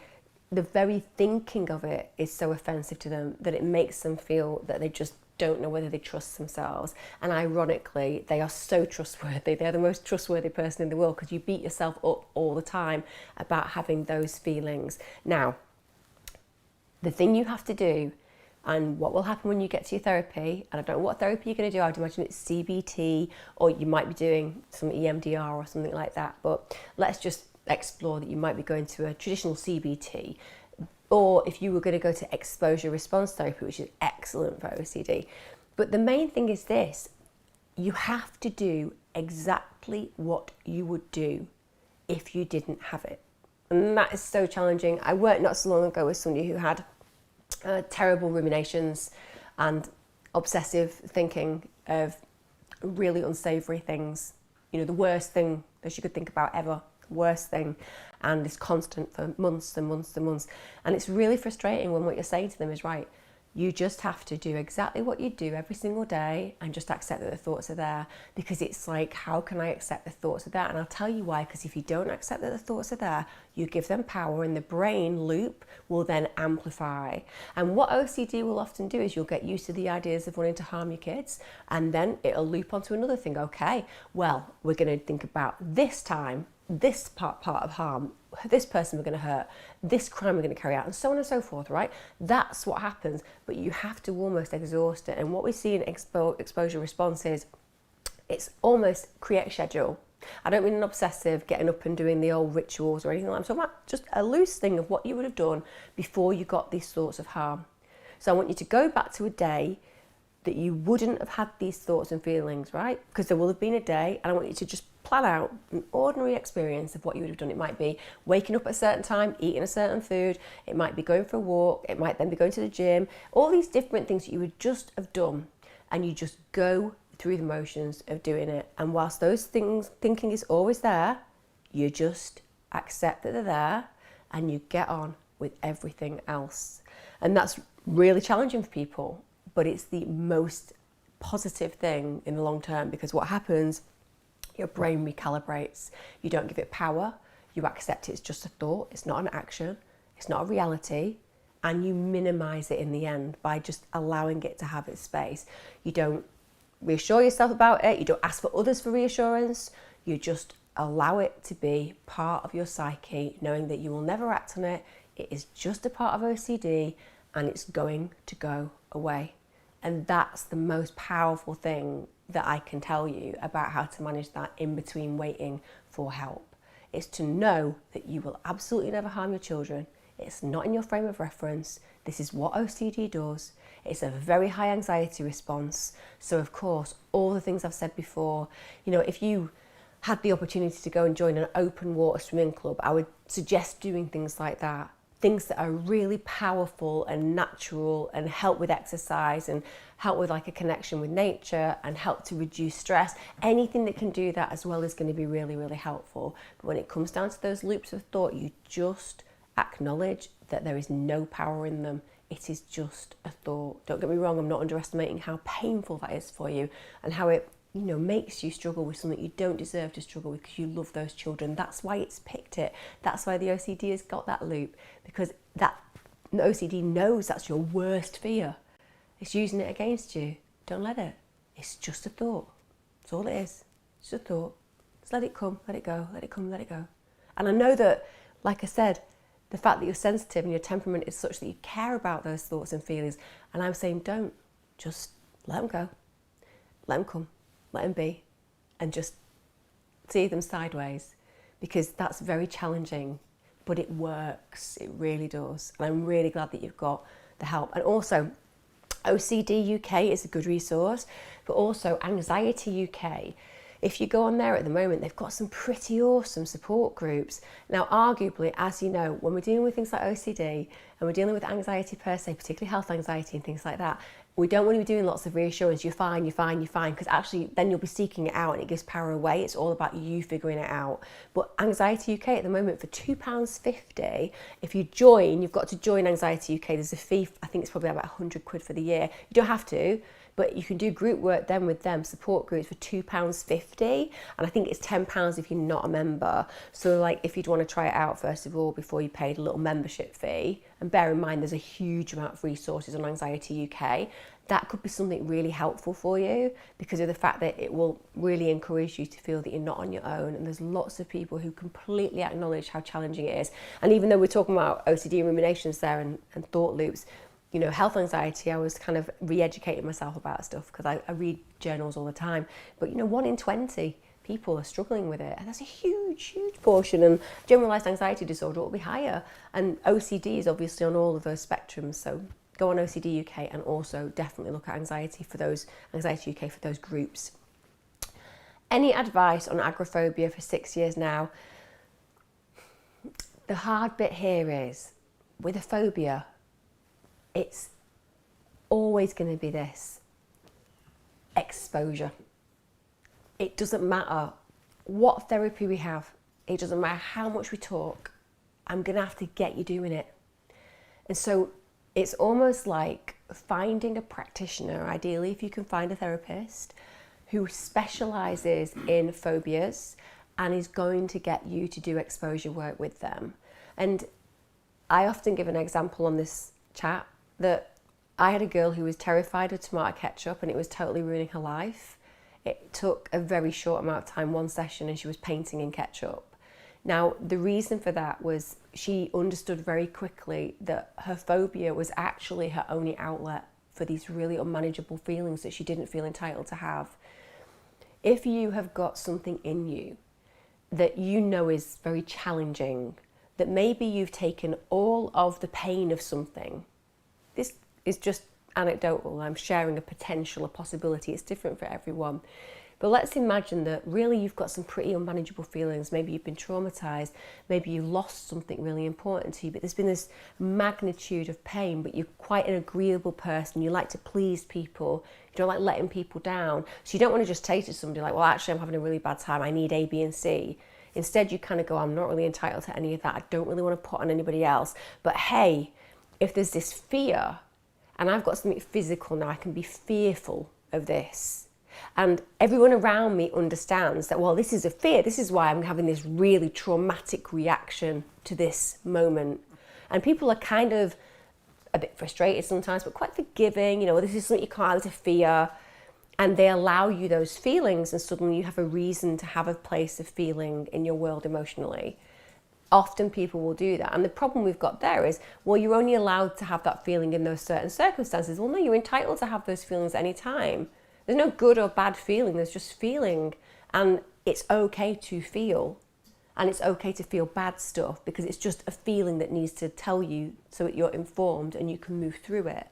A: the very thinking of it is so offensive to them that it makes them feel that they just don't know whether they trust themselves. And ironically, they are so trustworthy. They're the most trustworthy person in the world because you beat yourself up all the time about having those feelings. Now, the thing you have to do, and what will happen when you get to your therapy, and I don't know what therapy you're going to do, I'd imagine it's CBT, or you might be doing some EMDR or something like that, but let's just explore that you might be going to a traditional CBT, or if you were going to go to exposure response therapy, which is excellent for OCD. But the main thing is this: you have to do exactly what you would do if you didn't have it. And that is so challenging. I worked not so long ago with somebody who had terrible ruminations and obsessive thinking of really unsavoury things. You know, the worst thing that you could think about ever, worst thing, and it's constant for months and months and months. And it's really frustrating when what you're saying to them is, right, you just have to do exactly what you do every single day and just accept that the thoughts are there. Because it's like, how can I accept the thoughts are there? And I'll tell you why, because if you don't accept that the thoughts are there, you give them power and the brain loop will then amplify. And what OCD will often do is you'll get used to the ideas of wanting to harm your kids, and then it'll loop onto another thing. Okay, well, we're going to think about this time, this part of harm, this person we're going to hurt, this crime we're going to carry out, and so on and so forth, right? That's what happens, but you have to almost exhaust it. And what we see in exposure response is it's almost create a schedule. I don't mean an obsessive getting up and doing the old rituals or anything like that. I'm talking about just a loose thing of what you would have done before you got these thoughts of harm. So I want you to go back to a day that you wouldn't have had these thoughts and feelings, right? Because there will have been a day, and I want you to just plan out an ordinary experience of what you would have done. It might be waking up at a certain time, eating a certain food. It might be going for a walk. It might then be going to the gym. All these different things that you would just have done, and you just go through the motions of doing it. And whilst those things, thinking is always there, you just accept that they're there and you get on with everything else. And that's really challenging for people, but it's the most positive thing in the long term, because what happens, your brain recalibrates. You don't give it power. You accept it's just a thought. It's not an action. It's not a reality. And you minimize it in the end by just allowing it to have its space. You don't reassure yourself about it. You don't ask for others for reassurance. You just allow it to be part of your psyche, knowing that you will never act on it. It is just a part of OCD and it's going to go away. And that's the most powerful thing that I can tell you about how to manage that in between waiting for help. It's to know that you will absolutely never harm your children. It's not in your frame of reference. This is what OCD does. It's a very high anxiety response. So of course, all the things I've said before, you know, if you had the opportunity to go and join an open water swimming club, I would suggest doing things like that. Things that are really powerful and natural and help with exercise and help with like a connection with nature and help to reduce stress. Anything that can do that as well is going to be really, really helpful. But when it comes down to those loops of thought, you just acknowledge that there is no power in them. It is just a thought. Don't get me wrong, I'm not underestimating how painful that is for you and how it, you know, makes you struggle with something you don't deserve to struggle with because you love those children. That's why it's picked it. That's why the OCD has got that loop, because that the OCD knows that's your worst fear. It's using it against you. Don't let it. It's just a thought. That's all it is. It's just a thought. Just let it come, let it go, let it come, let it go. And I know that, like I said, the fact that you're sensitive and your temperament is such that you care about those thoughts and feelings. And I'm saying don't. Just let them go. Let them come. Let them be, and just see them sideways, because that's very challenging, but it works. It really does. And I'm really glad that you've got the help. And also, OCD UK is a good resource, but also Anxiety UK. If you go on there at the moment, they've got some pretty awesome support groups. Now, arguably, as you know, when we're dealing with things like OCD and we're dealing with anxiety per se, particularly health anxiety and things like that, We don't want to be doing lots of reassurance, you're fine, you're fine, you're fine, because actually then you'll be seeking it out and it gives power away. It's all about you figuring it out. But Anxiety UK at the moment for £2.50, if you join, you've got to join Anxiety UK. There's a fee, I think it's probably about £100 for the year. You don't have to, but you can do group work then with them, support groups for £2.50, and I think it's £10 if you're not a member. So like if you'd want to try it out first of all before you paid a little membership fee, and bear in mind there's a huge amount of resources on Anxiety UK, that could be something really helpful for you because of the fact that it will really encourage you to feel that you're not on your own. And there's lots of people who completely acknowledge how challenging it is. And even though we're talking about OCD and ruminations there and thought loops, you know, health anxiety, I was kind of re-educating myself about stuff because I read journals all the time. But, you know, 1 in 20 people are struggling with it. And that's a huge, huge portion. And generalised anxiety disorder will be higher. And OCD is obviously on all of those spectrums. So go on OCD UK and also definitely look at Anxiety UK for those groups. Any advice on agoraphobia for 6 years now? The hard bit here is, with a phobia, it's always going to be this exposure. It doesn't matter what therapy we have. It doesn't matter how much we talk. I'm going to have to get you doing it. And so it's almost like finding a practitioner, ideally if you can find a therapist, who specialises in phobias and is going to get you to do exposure work with them. And I often give an example on this chat that I had a girl who was terrified of tomato ketchup and it was totally ruining her life. It took a very short amount of time, 1 session, and she was painting in ketchup. Now, the reason for that was she understood very quickly that her phobia was actually her only outlet for these really unmanageable feelings that she didn't feel entitled to have. If you have got something in you that you know is very challenging, that maybe you've taken all of the pain of something, this is just anecdotal, I'm sharing a potential, a possibility, it's different for everyone. But let's imagine that really you've got some pretty unmanageable feelings. Maybe you've been traumatized, maybe you lost something really important to you, but there's been this magnitude of pain, but you're quite an agreeable person. You like to please people. You don't like letting people down. So you don't want to just say to somebody like, well, actually, I'm having a really bad time. I need A, B, and C. Instead, you kind of go, I'm not really entitled to any of that. I don't really want to put on anybody else. But hey, if there's this fear, and I've got something physical now, I can be fearful of this. And everyone around me understands that, well, this is a fear. This is why I'm having this really traumatic reaction to this moment. And people are kind of a bit frustrated sometimes, but quite forgiving. You know, this is something you can't out of fear. And they allow you those feelings, and suddenly you have a reason to have a place of feeling in your world emotionally. Often people will do that. And the problem we've got there is, well, you're only allowed to have that feeling in those certain circumstances. Well, no, you're entitled to have those feelings at any time. There's no good or bad feeling, there's just feeling. And it's okay to feel. And it's okay to feel bad stuff because it's just a feeling that needs to tell you so that you're informed and you can move through it.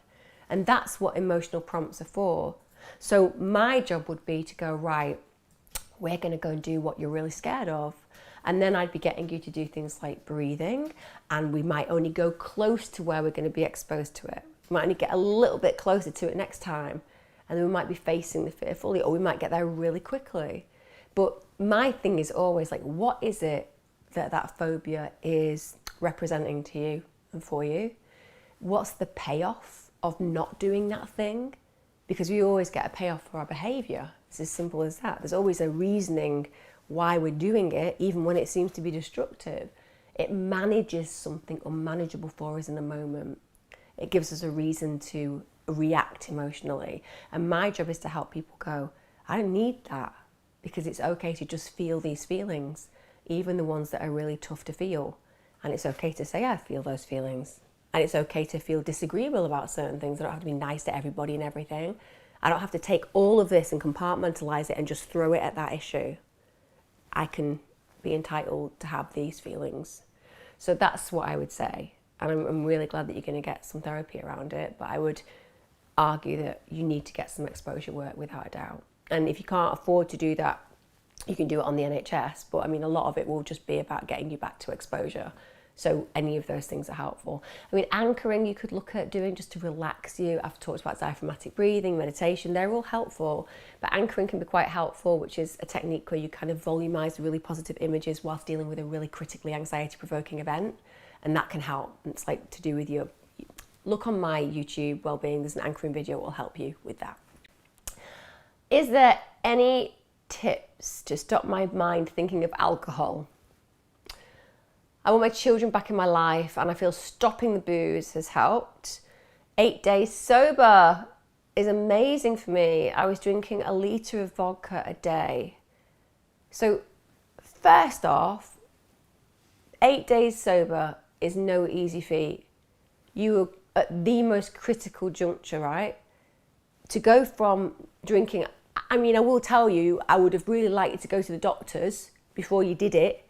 A: And that's what emotional prompts are for. So my job would be to go, right, we're going to go and do what you're really scared of. And then I'd be getting you to do things like breathing, and we might only go close to where we're going to be exposed to it. We might only get a little bit closer to it next time, and then we might be facing the fear fully, or we might get there really quickly. But my thing is always like, what is it that that phobia is representing to you and for you? What's the payoff of not doing that thing? Because we always get a payoff for our behaviour. It's as simple as that. There's always a reasoning why we're doing it, even when it seems to be destructive. It manages something unmanageable for us in the moment. It gives us a reason to react emotionally. And my job is to help people go, I don't need that, because it's okay to just feel these feelings, even the ones that are really tough to feel. And it's okay to say, I feel those feelings. And it's okay to feel disagreeable about certain things. I don't have to be nice to everybody and everything. I don't have to take all of this and compartmentalise it and just throw it at that issue. I can be entitled to have these feelings. So that's what I would say. And I'm really glad that you're going to get some therapy around it. But I would argue that you need to get some exposure work without a doubt. And if you can't afford to do that, you can do it on the NHS. But I mean, a lot of it will just be about getting you back to exposure. So any of those things are helpful. I mean, anchoring you could look at doing just to relax you. I've talked about diaphragmatic breathing, meditation, they're all helpful. But anchoring can be quite helpful, which is a technique where you kind of volumize really positive images whilst dealing with a really critically anxiety-provoking event. And that can help. It's like to do with your... Look on my YouTube, Wellbeing, there's an anchoring video that will help you with that. Is there any tips to stop my mind thinking of alcohol? I want my children back in my life and I feel stopping the booze has helped. 8 days sober is amazing for me. I was drinking a litre of vodka a day. So first off, 8 days sober is no easy feat. You are at the most critical juncture, right? To go from drinking, I mean, I will tell you, I would have really liked to go to the doctors before you did it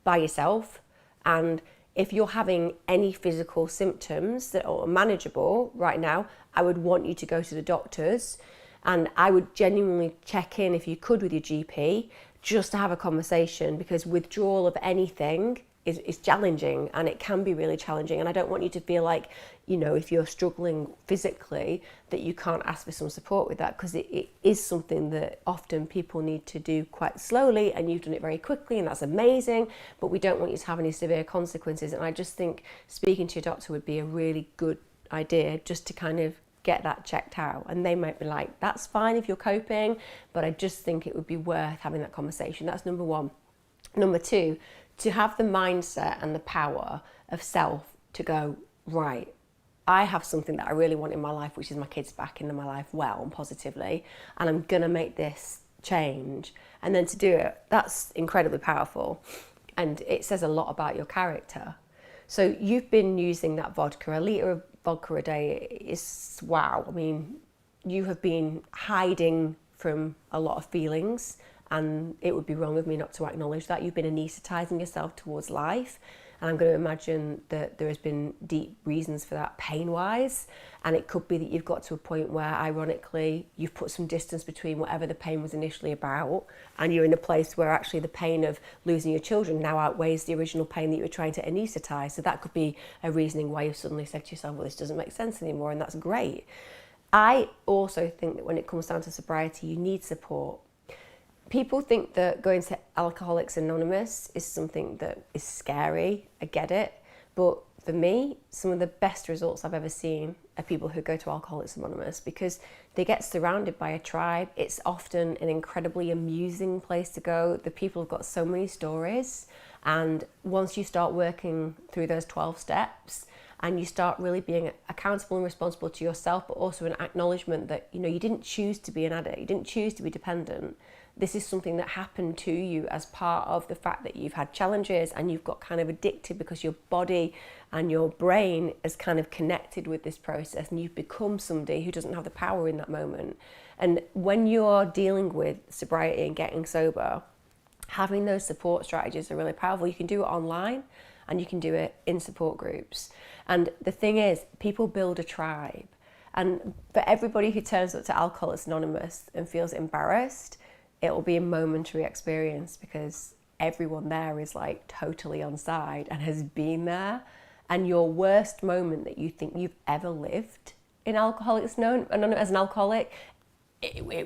A: by yourself. And if you're having any physical symptoms that are manageable right now, I would want you to go to the doctors. And I would genuinely check in, if you could, with your GP, just to have a conversation, because withdrawal of anything is challenging, and it can be really challenging. And I don't want you to feel like, you know, if you're struggling physically, that you can't ask for some support with that, because it is something that often people need to do quite slowly, and you've done it very quickly, and that's amazing, but we don't want you to have any severe consequences. And I just think speaking to your doctor would be a really good idea, just to kind of get that checked out. And they might be like, that's fine if you're coping, but I just think it would be worth having that conversation. That's number one. Number two, to have the mindset and the power of self to go, right, I have something that I really want in my life, which is my kids back into my life well and positively, and I'm gonna make this change. And then to do it, that's incredibly powerful, and it says a lot about your character. So you've been using that vodka, a litre of vodka a day is, wow. I mean, you have been hiding from a lot of feelings, and it would be wrong of me not to acknowledge that. You've been anaesthetising yourself towards life, and I'm going to imagine that there has been deep reasons for that pain-wise, and it could be that you've got to a point where, ironically, you've put some distance between whatever the pain was initially about, and you're in a place where actually the pain of losing your children now outweighs the original pain that you were trying to anaesthetise. So that could be a reasoning why you've suddenly said to yourself, well, this doesn't make sense anymore, and that's great. I also think that when it comes down to sobriety, you need support. People think that going to Alcoholics Anonymous is something that is scary. I get it. But for me, some of the best results I've ever seen are people who go to Alcoholics Anonymous, because they get surrounded by a tribe. It's often an incredibly amusing place to go. The people have got so many stories. And once you start working through those 12 steps, and you start really being accountable and responsible to yourself, but also an acknowledgement that, you know, you didn't choose to be an addict, you didn't choose to be dependent. This is something that happened to you as part of the fact that you've had challenges and you've got kind of addicted because your body and your brain is kind of connected with this process, and you've become somebody who doesn't have the power in that moment. And when you're dealing with sobriety and getting sober, having those support strategies are really powerful. You can do it online, and you can do it in support groups. And the thing is, people build a tribe. And for everybody who turns up to Alcoholics Anonymous and feels embarrassed, it will be a momentary experience, because everyone there is like totally on side and has been there. And your worst moment that you think you've ever lived in Alcoholics Anonymous as an alcoholic,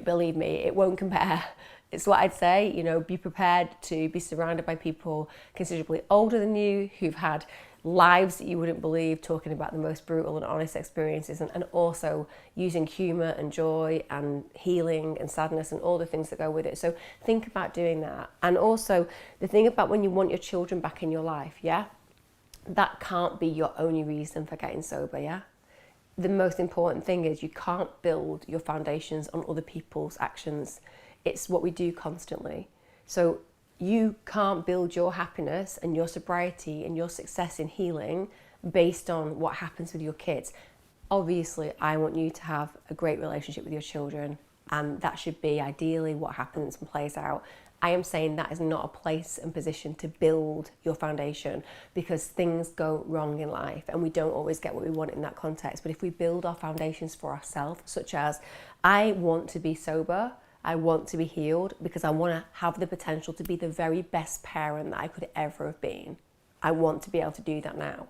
A: believe me, it won't compare. It's what I'd say, you know, be prepared to be surrounded by people considerably older than you, who've had lives that you wouldn't believe, talking about the most brutal and honest experiences, and also using humour and joy and healing and sadness and all the things that go with it. So think about doing that. And also the thing about when you want your children back in your life, yeah, that can't be your only reason for getting sober, yeah? The most important thing is you can't build your foundations on other people's actions. It's what we do constantly. So you can't build your happiness and your sobriety and your success in healing based on what happens with your kids. Obviously, I want you to have a great relationship with your children, and that should be ideally what happens and plays out. I am saying that is not a place and position to build your foundation, because things go wrong in life and we don't always get what we want in that context. But if we build our foundations for ourselves, such as, I want to be sober, I want to be healed, because I want to have the potential to be the very best parent that I could ever have been. I want to be able to do that now.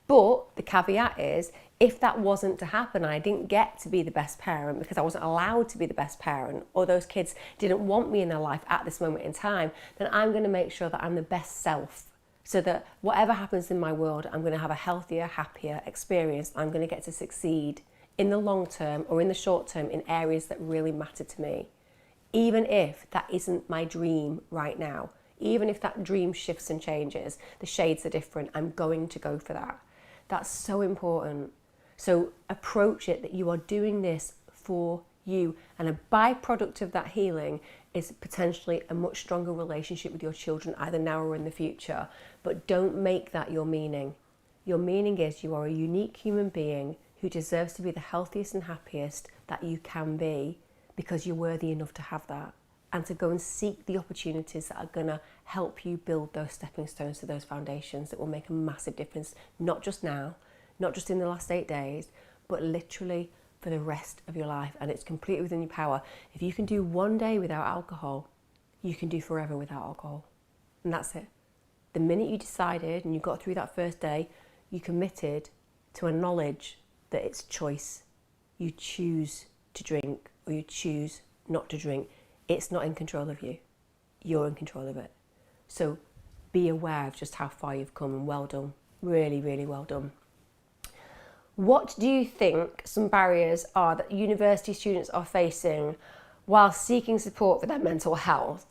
A: But the caveat is, if that wasn't to happen, I didn't get to be the best parent because I wasn't allowed to be the best parent, or those kids didn't want me in their life at this moment in time, then I'm going to make sure that I'm the best self, so that whatever happens in my world, I'm going to have a healthier, happier experience. I'm going to get to succeed in the long term or in the short term in areas that really matter to me. Even if that isn't my dream right now, even if that dream shifts and changes, the shades are different, I'm going to go for that. That's so important. So approach it that you are doing this for you. And a byproduct of that healing is potentially a much stronger relationship with your children, either now or in the future. But don't make that your meaning. Your meaning is you are a unique human being who deserves to be the healthiest and happiest that you can be, because you're worthy enough to have that. And to go and seek the opportunities that are going to help you build those stepping stones to those foundations that will make a massive difference, not just now, not just in the last 8 days, but literally for the rest of your life. And it's completely within your power. If you can do 1 day without alcohol, you can do forever without alcohol. And that's it. The minute you decided and you got through that first day, you committed to acknowledge that it's choice. You choose to drink or you choose not to drink. It's not in control of you. You're in control of it. So be aware of just how far you've come, and well done. Really, really well done. What do you think some barriers are that university students are facing while seeking support for their mental health?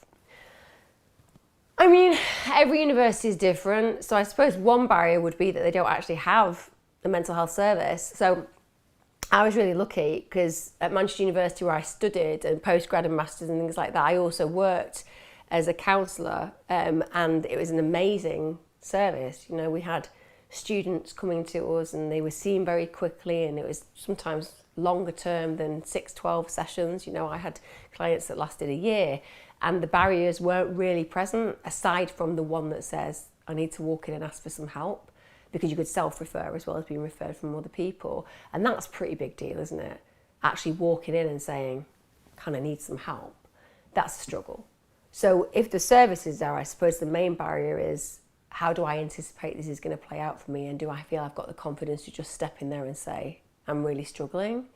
A: I mean, every university is different. So I suppose one barrier would be that they don't actually have a mental health service. So I was really lucky because at Manchester University, where I studied and postgrad and masters and things like that, I also worked as a counsellor, and it was an amazing service. You know, we had students coming to us and they were seen very quickly, and it was sometimes longer term than 6-12 sessions. You know, I had clients that lasted a year, and the barriers weren't really present aside from the one that says, I need to walk in and ask for some help, because you could self-refer as well as being referred from other people. And that's a pretty big deal, isn't it? Actually walking in and saying, kind of need some help. That's a struggle. So if the service is there, I suppose the main barrier is, how do I anticipate this is going to play out for me? And do I feel I've got the confidence to just step in there and say, I'm really struggling?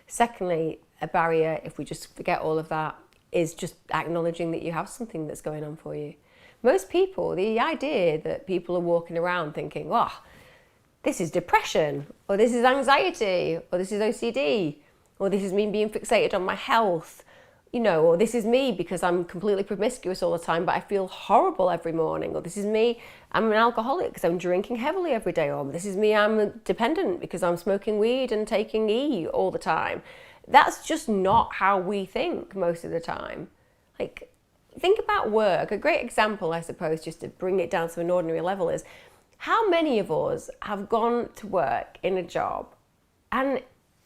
A: Secondly, a barrier, if we just forget all of that, is just acknowledging that you have something that's going on for you. Most people, the idea that people are walking around thinking, oh, this is depression, or this is anxiety, or this is OCD, or this is me being fixated on my health, you know, or this is me because I'm completely promiscuous all the time, but I feel horrible every morning, or this is me, I'm an alcoholic because I'm drinking heavily every day, or this is me, I'm dependent because I'm smoking weed and taking E all the time. That's just not how we think most of the time. Like, think about work. A great example, I suppose, just to bring it down to an ordinary level, is how many of us have gone to work in a job and,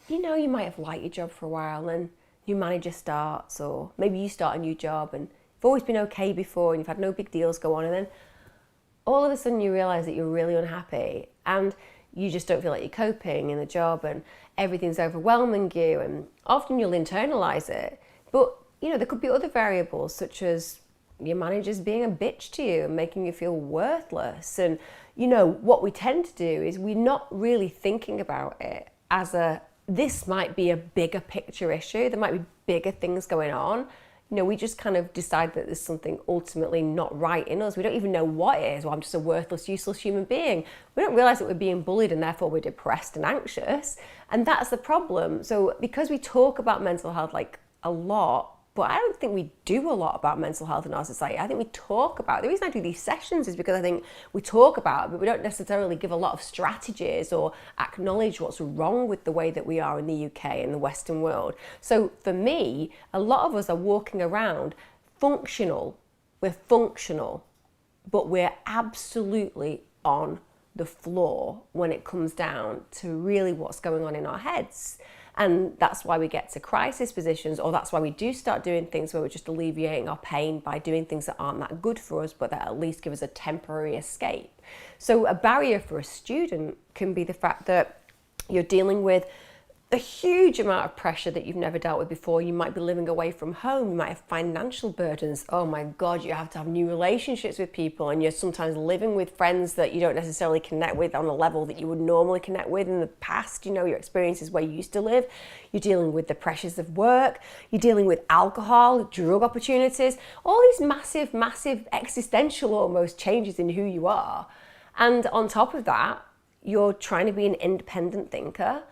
A: you know, you might have liked your job for a while and your manager starts, or maybe you start a new job and you've always been okay before and you've had no big deals go on, and then all of a sudden you realise that you're really unhappy and you just don't feel like you're coping in the job and everything's overwhelming you, and often you'll internalise it. But, you know, there could be other variables, such as your manager's being a bitch to you and making you feel worthless. And, you know, what we tend to do is we're not really thinking about it as this might be a bigger picture issue. There might be bigger things going on. You know, we just kind of decide that there's something ultimately not right in us. We don't even know what it is. Well, I'm just a worthless, useless human being. We don't realise that we're being bullied and therefore we're depressed and anxious. And that's the problem. So because we talk about mental health like a lot, but I don't think we do a lot about mental health in our society. I think we talk about it. The reason I do these sessions is because I think we talk about it, but we don't necessarily give a lot of strategies or acknowledge what's wrong with the way that we are in the UK and the Western world. So for me, a lot of us are walking around functional. We're functional, but we're absolutely on the floor when it comes down to really what's going on in our heads. And that's why we get to crisis positions, or that's why we do start doing things where we're just alleviating our pain by doing things that aren't that good for us, but that at least give us a temporary escape. So a barrier for a student can be the fact that you're dealing with a huge amount of pressure that you've never dealt with before. You might be living away from home. You might have financial burdens. Oh my God, you have to have new relationships with people, and you're sometimes living with friends that you don't necessarily connect with on a level that you would normally connect with in the past. You know, your experiences where you used to live. You're dealing with the pressures of work. You're dealing with alcohol, drug opportunities, all these massive, massive existential almost changes in who you are. And on top of that, you're trying to be an independent thinker,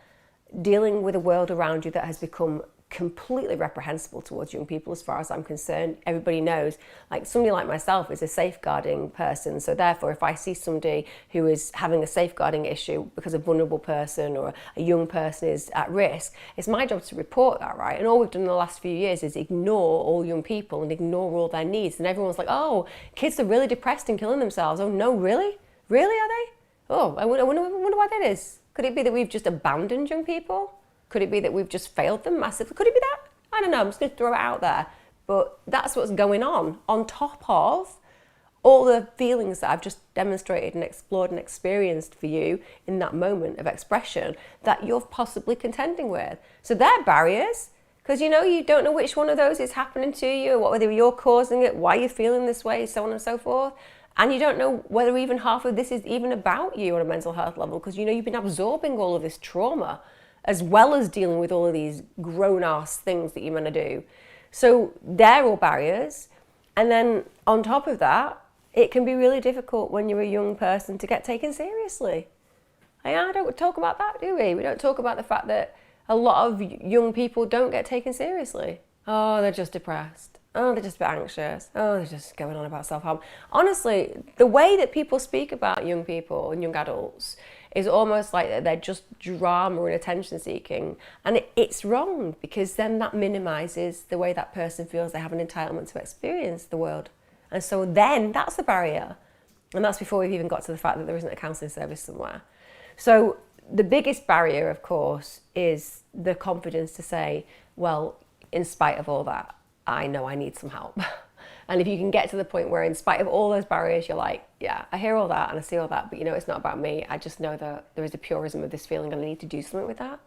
A: dealing with a world around you that has become completely reprehensible towards young people as far as I'm concerned. Everybody knows, like somebody like myself is a safeguarding person, so therefore if I see somebody who is having a safeguarding issue because a vulnerable person or a young person is at risk, it's my job to report that, right? And all we've done in the last few years is ignore all young people and ignore all their needs, and everyone's like, oh, kids are really depressed and killing themselves. Oh no, really? Really, are they? Oh, I wonder why that is. Could it be that we've just abandoned young people? Could it be that we've just failed them massively? Could it be that? I don't know, I'm just going to throw it out there. But that's what's going on top of all the feelings that I've just demonstrated and explored and experienced for you in that moment of expression that you're possibly contending with. So they're barriers, because you don't know which one of those is happening to you, whether you're causing it, why you're feeling this way, so on and so forth. And you don't know whether even half of this is even about you on a mental health level, because you've been absorbing all of this trauma as well as dealing with all of these grown-ass things that you're going to do. So they're all barriers. And then on top of that, it can be really difficult when you're a young person to get taken seriously. I don't talk about that, do we? We don't talk about the fact that a lot of young people don't get taken seriously. Oh, they're just depressed. Oh, they're just a bit anxious. Oh, they're just going on about self-harm. Honestly, the way that people speak about young people and young adults is almost like they're just drama and attention seeking. And it's wrong, because then that minimises the way that person feels they have an entitlement to experience the world. And so then that's the barrier. And that's before we've even got to the fact that there isn't a counselling service somewhere. So the biggest barrier, of course, is the confidence to say, well, in spite of all that, I know I need some help. And if you can get to the point where in spite of all those barriers, you're like, yeah, I hear all that and I see all that, but it's not about me. I just know that there is a purism of this feeling and I need to do something with that.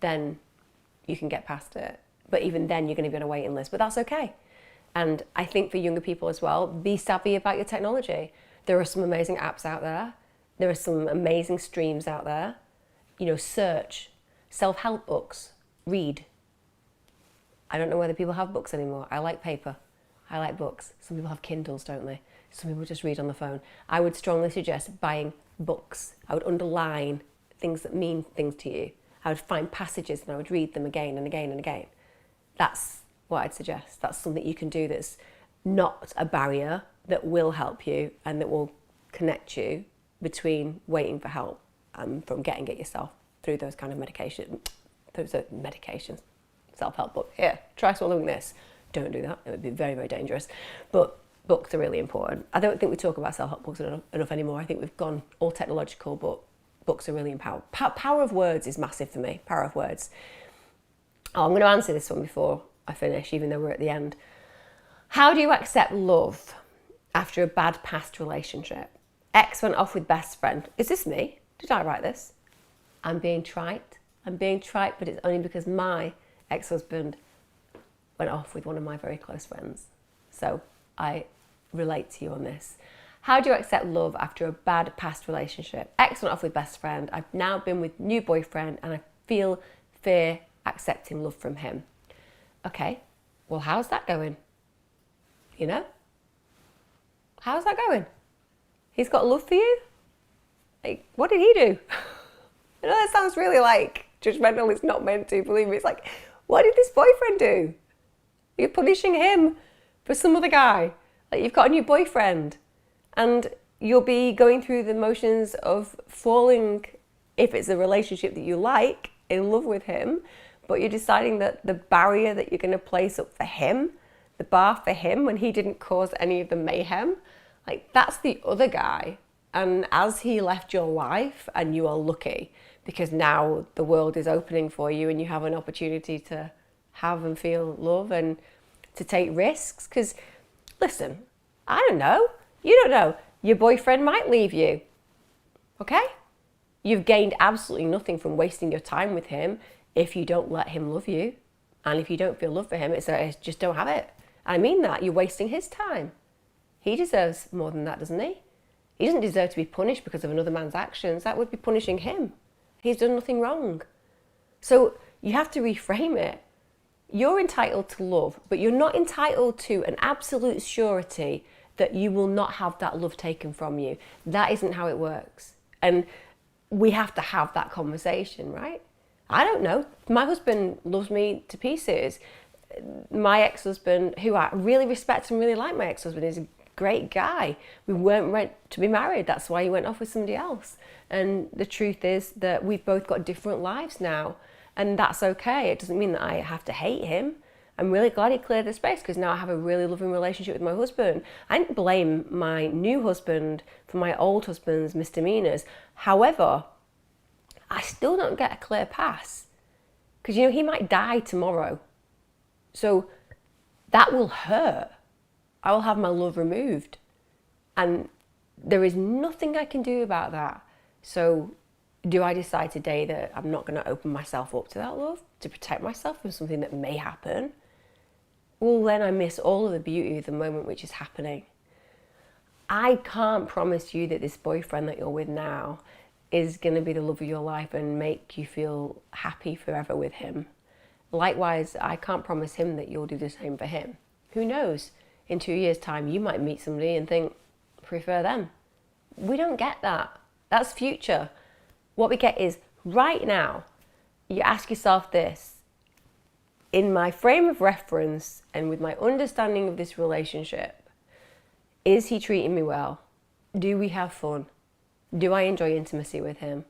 A: Then you can get past it. But even then you're going to be on a waiting list, but that's okay. And I think for younger people as well, be savvy about your technology. There are some amazing apps out there. There are some amazing streams out there. Search, self-help books, read. I don't know whether people have books anymore. I like paper. I like books. Some people have Kindles, don't they? Some people just read on the phone. I would strongly suggest buying books. I would underline things that mean things to you. I would find passages and I would read them again and again and again. That's what I'd suggest. That's something you can do that's not a barrier, that will help you and that will connect you between waiting for help and from getting it yourself through those kind of medications. Self-help book. Here, try swallowing this. Don't do that. It would be very, very dangerous. But books are really important. I don't think we talk about self-help books enough anymore. I think we've gone all technological, but books are really empowered. Power of words is massive for me. Power of words. Oh, I'm going to answer this one before I finish, even though we're at the end. How do you accept love after a bad past relationship? Ex went off with best friend. Is this me? Did I write this? I'm being trite, but it's only because my ex-husband went off with one of my very close friends. So I relate to you on this. How do you accept love after a bad past relationship? Ex went off with best friend. I've now been with new boyfriend and I feel fear accepting love from him. Okay, well, how's that going? How's that going? He's got love for you? Like, what did he do? That sounds really judgmental. It's not meant to, believe me. It's like, what did this boyfriend do? You're punishing him for some other guy. You've got a new boyfriend and you'll be going through the motions of falling, if it's a relationship that you like, in love with him, but you're deciding that the barrier that you're going to place up for him, the bar for him when he didn't cause any of the mayhem, that's the other guy. And as he left your life, and you are lucky because now the world is opening for you and you have an opportunity to have and feel love and to take risks. Because, listen, I don't know. You don't know. Your boyfriend might leave you. Okay? You've gained absolutely nothing from wasting your time with him. if you don't let him love you, and if you don't feel love for him, it's just don't have it. I mean that. You're wasting his time. He deserves more than that, doesn't he? He doesn't deserve to be punished because of another man's actions. That would be punishing him. He's done nothing wrong. So you have to reframe it. You're entitled to love, but you're not entitled to an absolute surety that you will not have that love taken from you. That isn't how it works. And we have to have that conversation, right? I don't know. My husband loves me to pieces. My ex-husband, who I really respect and really like, my ex-husband is a great guy. We weren't meant to be married. That's why he went off with somebody else. And the truth is that we've both got different lives now. And that's okay. It doesn't mean that I have to hate him. I'm really glad he cleared the space because now I have a really loving relationship with my husband. I didn't blame my new husband for my old husband's misdemeanors. However, I still don't get a clear pass because, he might die tomorrow. So that will hurt. I will have my love removed. And there is nothing I can do about that. So do I decide today that I'm not going to open myself up to that love to protect myself from something that may happen? Well, then I miss all of the beauty of the moment which is happening. I can't promise you that this boyfriend that you're with now is going to be the love of your life and make you feel happy forever with him. Likewise, I can't promise him that you'll do the same for him. Who knows? In 2 years' time, you might meet somebody and think, prefer them. We don't get that. That's future. What we get is right now, you ask yourself this: in my frame of reference and with my understanding of this relationship, is he treating me well? Do we have fun? Do I enjoy intimacy with him?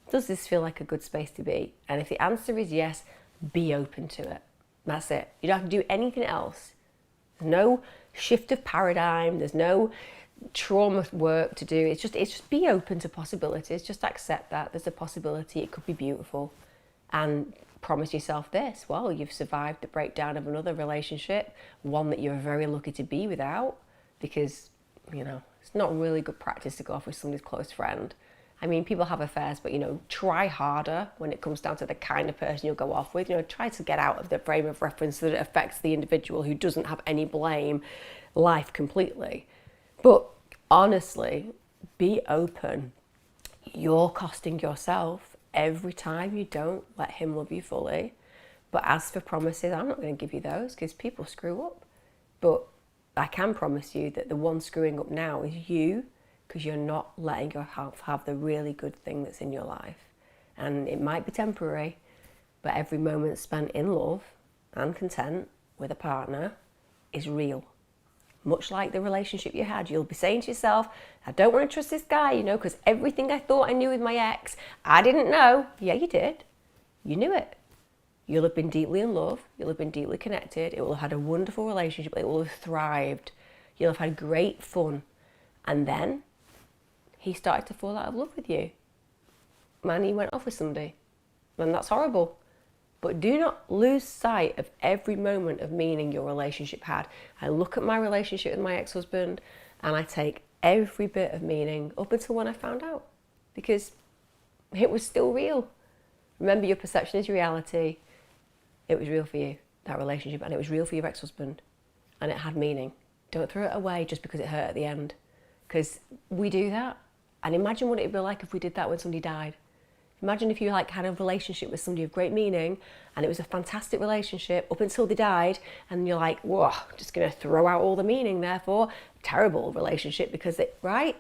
A: Does this feel like a good space to be? And if the answer is yes, be open to it. That's it. You don't have to do anything else. There's no shift of paradigm. There's no trauma work to do. It's just be open to possibilities. Just accept that there's a possibility. It could be beautiful. And promise yourself this: well, you've survived the breakdown of another relationship, one that you're very lucky to be without, because, it's not really good practice to go off with somebody's close friend. I mean, people have affairs, but, try harder when it comes down to the kind of person you'll go off with. Try to get out of the frame of reference so that it affects the individual who doesn't have any blame life completely. But honestly, be open. You're costing yourself every time you don't let him love you fully. But as for promises, I'm not going to give you those because people screw up. But I can promise you that the one screwing up now is you, because you're not letting yourself have the really good thing that's in your life. And it might be temporary, but every moment spent in love and content with a partner is real. Much like the relationship you had, you'll be saying to yourself, I don't want to trust this guy, because everything I thought I knew with my ex, I didn't know. Yeah, you did. You knew it. You'll have been deeply in love. You'll have been deeply connected. It will have had a wonderful relationship. It will have thrived. You'll have had great fun. And then he started to fall out of love with you. Man, he went off with somebody. And that's horrible. But do not lose sight of every moment of meaning your relationship had. I look at my relationship with my ex-husband and I take every bit of meaning up until when I found out. Because it was still real. Remember, your perception is reality. It was real for you, that relationship, and it was real for your ex-husband. And it had meaning. Don't throw it away just because it hurt at the end. Because we do that. And imagine what it would be like if we did that when somebody died. Imagine if you had a relationship with somebody of great meaning and it was a fantastic relationship up until they died, and you're like, whoa, just going to throw out all the meaning, therefore, terrible relationship because right?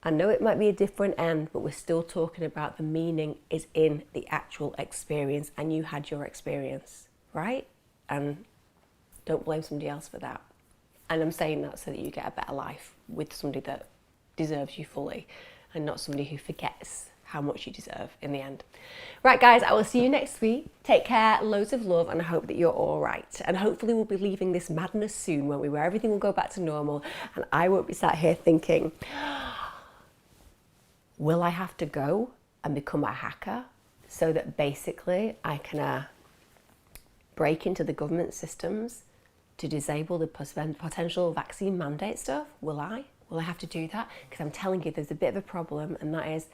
A: I know it might be a different end, but we're still talking about the meaning is in the actual experience, and you had your experience, right? And don't blame somebody else for that. And I'm saying that so that you get a better life with somebody that deserves you fully and not somebody who forgets how much you deserve in the end. Right, guys, I will see you next week. Take care, loads of love, and I hope that you're all right. And hopefully we'll be leaving this madness soon, won't we, where everything will go back to normal and I won't be sat here thinking, will I have to go and become a hacker so that basically I can break into the government systems to disable the potential vaccine mandate stuff? Will I? Will I have to do that? Because I'm telling you, there's a bit of a problem, and that is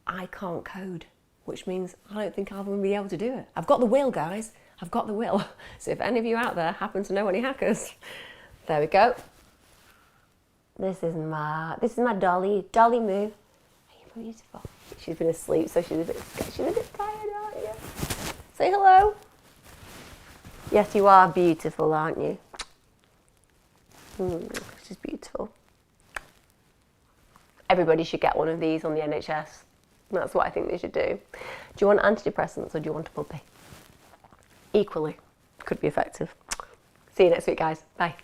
A: I can't code. which means I don't think I'm going to be able to do it. I've got the will, guys. I've got the will. So if any of you out there happen to know any hackers, there we go. This is my Dolly. Dolly Moo. Are you beautiful? She's been asleep, so she's a bit tired, aren't you? Say hello. Yes, you are beautiful, aren't you? She's beautiful. Everybody should get one of these on the NHS. That's what I think they should do. Do you want antidepressants or do you want a puppy? Equally, could be effective. See you next week, guys. Bye.